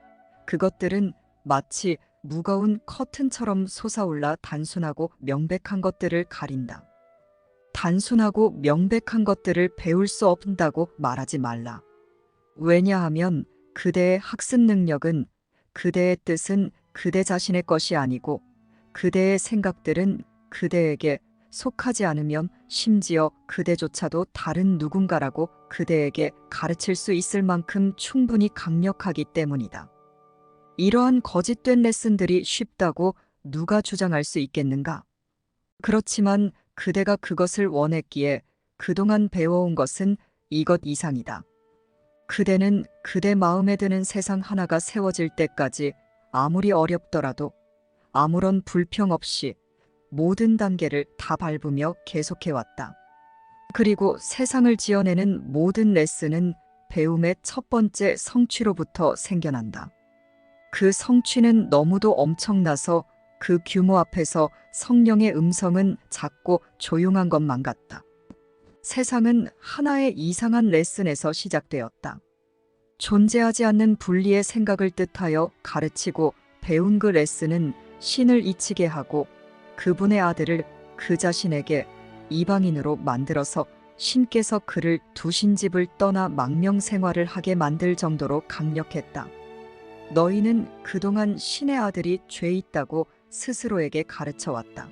그것들은 마치 무거운 커튼처럼 솟아올라 단순하고 명백한 것들을 가린다. 단순하고 명백한 것들을 배울 수 없다고 말하지 말라. 왜냐하면 그대의 학습 능력은 그대의 뜻은 그대 자신의 것이 아니고 그대의 생각들은 그대에게 속하지 않으면 심지어 그대조차도 다른 누군가라고 그대에게 가르칠 수 있을 만큼 충분히 강력하기 때문이다. 이러한 거짓된 레슨들이 쉽다고 누가 주장할 수 있겠는가? 그렇지만 그대가 그것을 원했기에 그동안 배워온 것은 이것 이상이다. 그대는 그대 마음에 드는 세상 하나가 세워질 때까지 아무리 어렵더라도 아무런 불평 없이 모든 단계를 다 밟으며 계속해왔다. 그리고 세상을 지어내는 모든 레슨은 배움의 첫 번째 성취로부터 생겨난다. 그 성취는 너무도 엄청나서 그 규모 앞에서 성령의 음성은 작고 조용한 것만 같다. 세상은 하나의 이상한 레슨에서 시작되었다. 존재하지 않는 분리의 생각을 뜻하여 가르치고 배운 그 레슨은 신을 잊히게 하고 그분의 아들을 그 자신에게 이방인으로 만들어서 신께서 그를 두신 집을 떠나 망명 생활을 하게 만들 정도로 강력했다. 너희는 그동안 신의 아들이 죄 있다고 스스로에게 가르쳐왔다.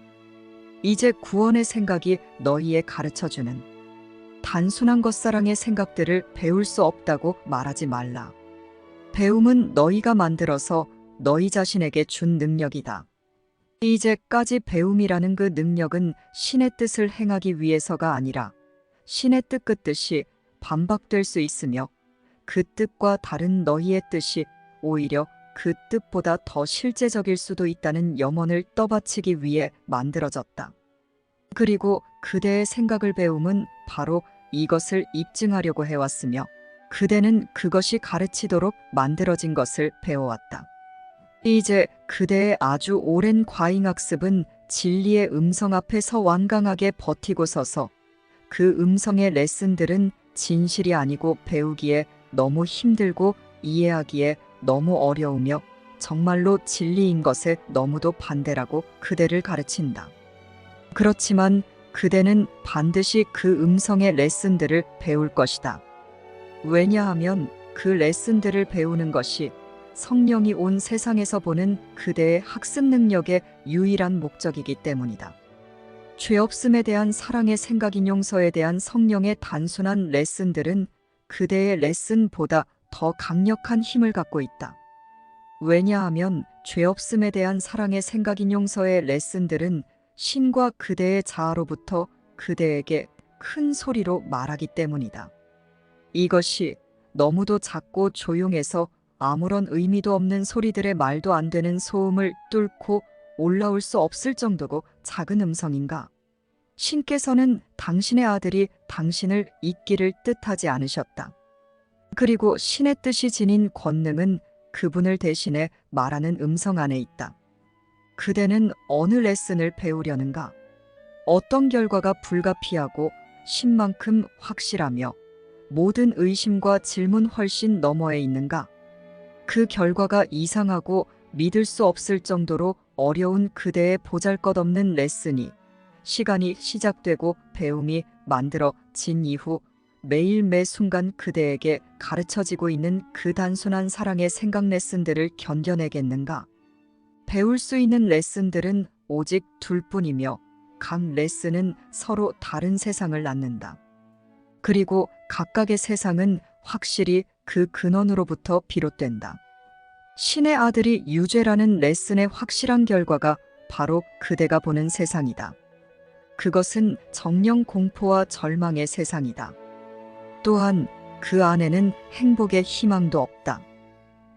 이제 구원의 생각이 너희에 가르쳐주는 단순한 것사랑의 생각들을 배울 수 없다고 말하지 말라. 배움은 너희가 만들어서 너희 자신에게 준 능력이다. 이제까지 배움이라는 그 능력은 신의 뜻을 행하기 위해서가 아니라 신의 뜻 그 뜻이 반박될 수 있으며 그 뜻과 다른 너희의 뜻이 오히려 그 뜻보다 더 실제적일 수도 있다는 염원을 떠받치기 위해 만들어졌다. 그리고 그대의 생각을 배움은 바로 이것을 입증하려고 해왔으며 그대는 그것이 가르치도록 만들어진 것을 배워왔다. 이제 그대의 아주 오랜 과잉학습은 진리의 음성 앞에서 완강하게 버티고 서서 그 음성의 레슨들은 진실이 아니고 배우기에 너무 힘들고 이해하기에 너무 어려우며 정말로 진리인 것에 너무도 반대라고 그대를 가르친다. 그렇지만 그대는 반드시 그 음성의 레슨들을 배울 것이다. 왜냐하면 그 레슨들을 배우는 것이 성령이 온 세상에서 보는 그대의 학습 능력의 유일한 목적이기 때문이다. 죄 없음에 대한 사랑의 생각인 용서에 대한 성령의 단순한 레슨들은 그대의 레슨보다 더 강력한 힘을 갖고 있다. 왜냐하면 죄 없음에 대한 사랑의 생각인 용서의 레슨들은 신과 그대의 자아로부터 그대에게 큰 소리로 말하기 때문이다. 이것이 너무도 작고 조용해서 아무런 의미도 없는 소리들의 말도 안 되는 소음을 뚫고 올라올 수 없을 정도고 작은 음성인가? 신께서는 당신의 아들이 당신을 잊기를 뜻하지 않으셨다. 그리고 신의 뜻이 지닌 권능은 그분을 대신해 말하는 음성 안에 있다. 그대는 어느 레슨을 배우려는가? 어떤 결과가 불가피하고 신만큼 확실하며 모든 의심과 질문 훨씬 너머에 있는가? 그 결과가 이상하고 믿을 수 없을 정도로 어려운 그대의 보잘것없는 레슨이 시간이 시작되고 배움이 만들어진 이후 매일 매 순간 그대에게 가르쳐지고 있는 그 단순한 사랑의 생각 레슨들을 견뎌내겠는가? 배울 수 있는 레슨들은 오직 둘뿐이며 각 레슨은 서로 다른 세상을 낳는다. 그리고 각각의 세상은 확실히 그 근원으로부터 비롯된다. 신의 아들이 유죄라는 레슨의 확실한 결과가 바로 그대가 보는 세상이다. 그것은 정령 공포와 절망의 세상이다. 또한 그 안에는 행복의 희망도 없다.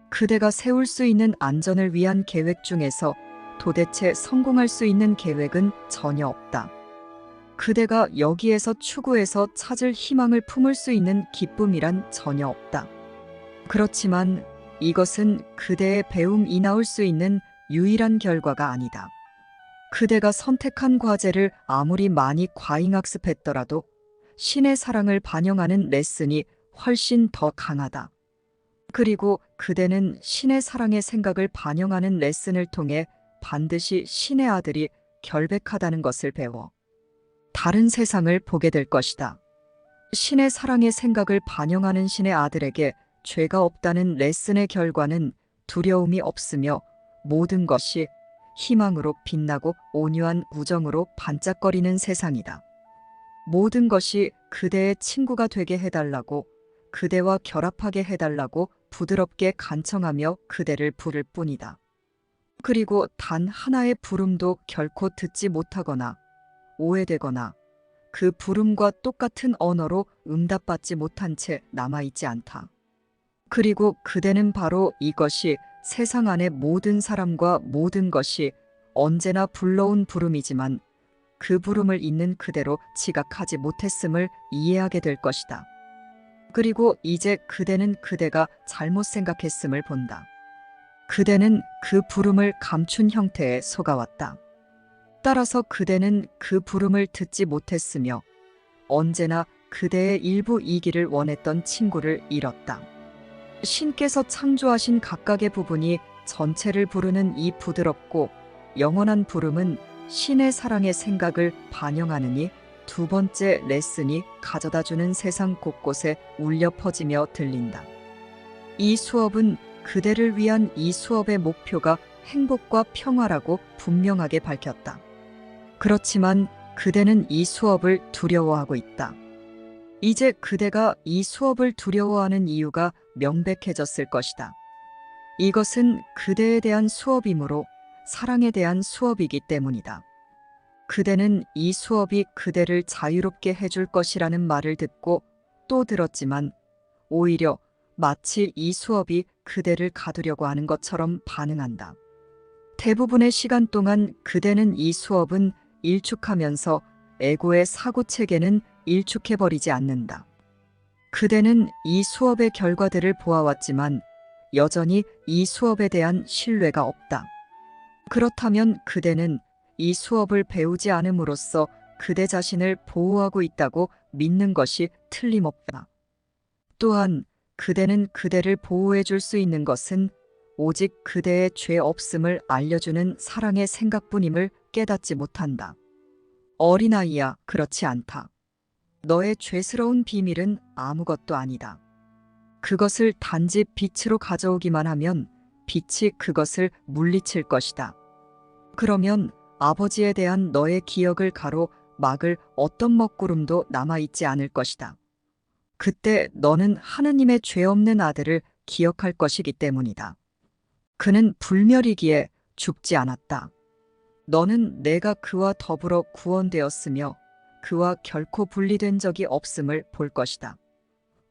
그대가 세울 수 있는 안전을 위한 계획 중에서 도대체 성공할 수 있는 계획은 전혀 없다. 그대가 여기에서 추구해서 찾을 희망을 품을 수 있는 기쁨이란 전혀 없다. 그렇지만 이것은 그대의 배움이 나올 수 있는 유일한 결과가 아니다. 그대가 선택한 과제를 아무리 많이 과잉학습했더라도 신의 사랑을 반영하는 레슨이 훨씬 더 강하다. 그리고 그대는 신의 사랑의 생각을 반영하는 레슨을 통해 반드시 신의 아들이 결백하다는 것을 배워 다른 세상을 보게 될 것이다. 신의 사랑의 생각을 반영하는 신의 아들에게 죄가 없다는 레슨의 결과는 두려움이 없으며 모든 것이 희망으로 빛나고 온유한 우정으로 반짝거리는 세상이다. 모든 것이 그대의 친구가 되게 해달라고, 그대와 결합하게 해달라고 부드럽게 간청하며 그대를 부를 뿐이다. 그리고 단 하나의 부름도 결코 듣지 못하거나 오해되거나 그 부름과 똑같은 언어로 응답받지 못한 채 남아있지 않다. 그리고 그대는 바로 이것이 세상 안의 모든 사람과 모든 것이 언제나 불러온 부름이지만 그 부름을 있는 그대로 지각하지 못했음을 이해하게 될 것이다. 그리고 이제 그대는 그대가 잘못 생각했음을 본다. 그대는 그 부름을 감춘 형태에 속아왔다. 따라서 그대는 그 부름을 듣지 못했으며 언제나 그대의 일부이기를 원했던 친구를 잃었다. 신께서 창조하신 각각의 부분이 전체를 부르는 이 부드럽고 영원한 부름은 신의 사랑의 생각을 반영하느니 두 번째 레슨이 가져다주는 세상 곳곳에 울려 퍼지며 들린다. 이 수업은 그대를 위한 이 수업의 목표가 행복과 평화라고 분명하게 밝혔다. 그렇지만 그대는 이 수업을 두려워하고 있다. 이제 그대가 이 수업을 두려워하는 이유가 명백해졌을 것이다. 이것은 그대에 대한 수업이므로 사랑에 대한 수업이기 때문이다. 그대는 이 수업이 그대를 자유롭게 해줄 것이라는 말을 듣고 또 들었지만 오히려 마치 이 수업이 그대를 가두려고 하는 것처럼 반응한다. 대부분의 시간 동안 그대는 이 수업은 일축하면서 에고의 사고체계는 일축해버리지 않는다. 그대는 이 수업의 결과들을 보아왔지만 여전히 이 수업에 대한 신뢰가 없다. 그렇다면 그대는 이 수업을 배우지 않음으로써 그대 자신을 보호하고 있다고 믿는 것이 틀림없다. 또한 그대는 그대를 보호해 줄 수 있는 것은 오직 그대의 죄 없음을 알려주는 사랑의 생각뿐임을 깨닫지 못한다. 어린아이야, 그렇지 않다. 너의 죄스러운 비밀은 아무것도 아니다. 그것을 단지 빛으로 가져오기만 하면 빛이 그것을 물리칠 것이다. 그러면 아버지에 대한 너의 기억을 가로막을 어떤 먹구름도 남아있지 않을 것이다. 그때 너는 하느님의 죄 없는 아들을 기억할 것이기 때문이다. 그는 불멸이기에 죽지 않았다. 너는 내가 그와 더불어 구원되었으며 그와 결코 분리된 적이 없음을 볼 것이다.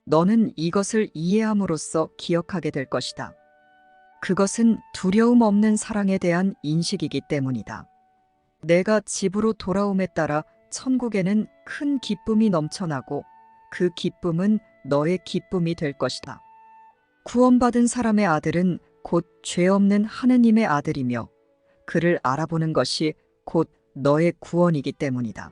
너는 이것을 이해함으로써 기억하게 될 것이다. 그것은 두려움 없는 사랑에 대한 인식이기 때문이다. 내가 집으로 돌아옴에 따라 천국에는 큰 기쁨이 넘쳐나고 그 기쁨은 너의 기쁨이 될 것이다. 구원받은 사람의 아들은 곧 죄 없는 하느님의 아들이며 그를 알아보는 것이 곧 너의 구원이기 때문이다.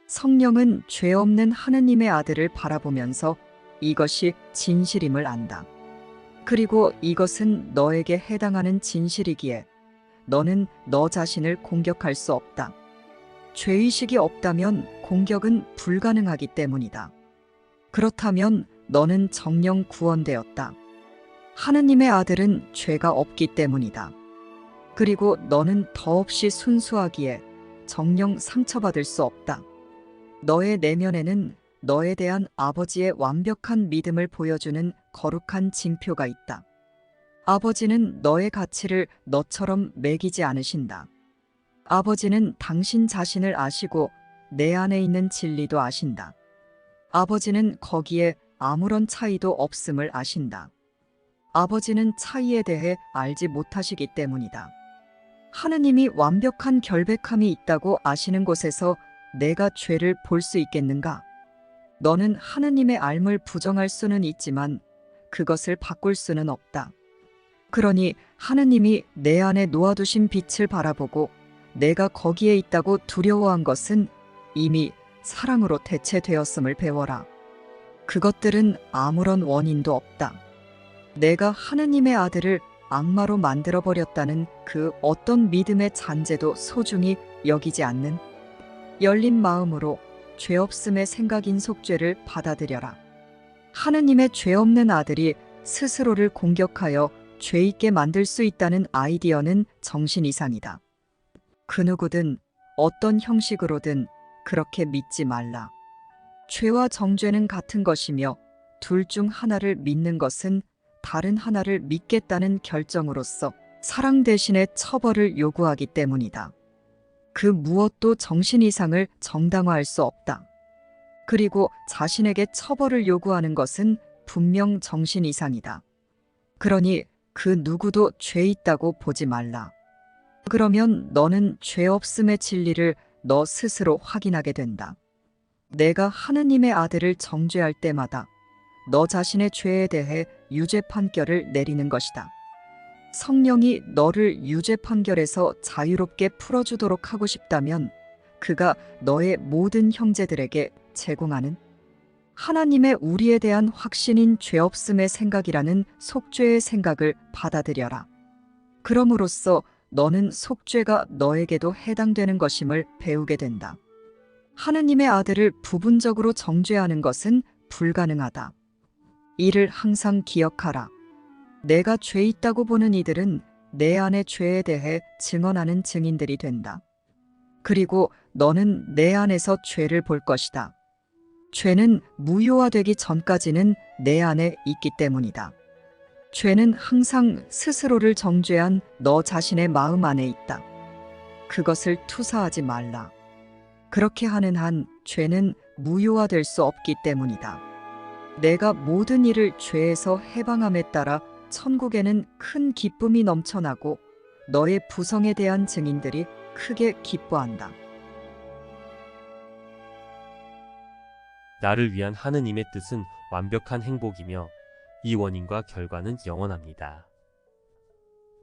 성령은 죄 없는 하느님의 아들을 바라보면서 이것이 진실임을 안다. 그리고 이것은 너에게 해당하는 진실이기에 너는 너 자신을 공격할 수 없다. 죄의식이 없다면 공격은 불가능하기 때문이다. 그렇다면 너는 정령 구원되었다. 하느님의 아들은 죄가 없기 때문이다. 그리고 너는 더없이 순수하기에 정령 상처받을 수 없다. 너의 내면에는 너에 대한 아버지의 완벽한 믿음을 보여주는 거룩한 징표가 있다. 아버지는 너의 가치를 너처럼 매기지 않으신다. 아버지는 당신 자신을 아시고 내 안에 있는 진리도 아신다. 아버지는 거기에 아무런 차이도 없음을 아신다. 아버지는 차이에 대해 알지 못하시기 때문이다. 하느님이 완벽한 결백함이 있다고 아시는 곳에서 내가 죄를 볼 수 있겠는가? 너는 하느님의 앓음을 부정할 수는 있지만 그것을 바꿀 수는 없다. 그러니 하느님이 내 안에 놓아두신 빛을 바라보고 내가 거기에 있다고 두려워한 것은 이미 사랑으로 대체되었음을 배워라. 그것들은 아무런 원인도 없다. 내가 하느님의 아들을 악마로 만들어버렸다는 그 어떤 믿음의 잔재도 소중히 여기지 않는 열린 마음으로 죄 없음의 생각인 속죄를 받아들여라. 하느님의 죄 없는 아들이 스스로를 공격하여 죄 있게 만들 수 있다는 아이디어는 정신 이상이다. 그 누구든 어떤 형식으로든 그렇게 믿지 말라. 죄와 정죄는 같은 것이며 둘 중 하나를 믿는 것은 다른 하나를 믿겠다는 결정으로서 사랑 대신에 처벌을 요구하기 때문이다. 그 무엇도 정신 이상을 정당화할 수 없다. 그리고 자신에게 처벌을 요구하는 것은 분명 정신 이상이다. 그러니 그 누구도 죄 있다고 보지 말라. 그러면 너는 죄 없음의 진리를 너 스스로 확인하게 된다. 내가 하느님의 아들을 정죄할 때마다 너 자신의 죄에 대해 유죄 판결을 내리는 것이다. 성령이 너를 유죄 판결에서 자유롭게 풀어주도록 하고 싶다면 그가 너의 모든 형제들에게 제공하는 하나님의 우리에 대한 확신인 죄 없음의 생각이라는 속죄의 생각을 받아들여라. 그럼으로써 너는 속죄가 너에게도 해당되는 것임을 배우게 된다. 하느님의 아들을 부분적으로 정죄하는 것은 불가능하다. 이를 항상 기억하라. 내가 죄 있다고 보는 이들은 내 안의 죄에 대해 증언하는 증인들이 된다. 그리고 너는 내 안에서 죄를 볼 것이다. 죄는 무효화되기 전까지는 내 안에 있기 때문이다. 죄는 항상 스스로를 정죄한 너 자신의 마음 안에 있다. 그것을 투사하지 말라. 그렇게 하는 한 죄는 무효화될 수 없기 때문이다. 내가 모든 일을 죄에서 해방함에 따라 천국에는 큰 기쁨이 넘쳐나고 너의 부성에 대한 증인들이 크게 기뻐한다. 나를 위한 하느님의 뜻은 완벽한 행복이며 이 원인과 결과는 영원합니다.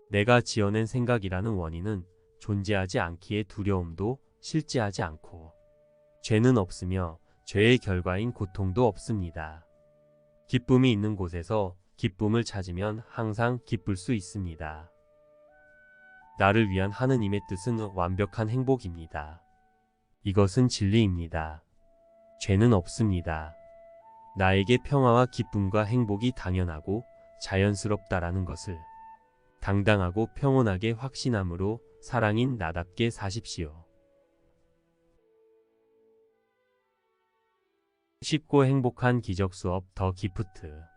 내가 지어낸 생각이라는 원인은 존재하지 않기에 두려움도 실제하지 않고, 죄는 없으며 죄의 결과인 고통도 없습니다. 기쁨이 있는 곳에서 기쁨을 찾으면 항상 기쁠 수 있습니다. 나를 위한 하느님의 뜻은 완벽한 행복입니다. 이것은 진리입니다. 죄는 없습니다. 나에게 평화와 기쁨과 행복이 당연하고 자연스럽다라는 것을 당당하고 평온하게 확신함으로 사랑인 나답게 사십시오. 쉽고 행복한 기적 수업 더 기프트.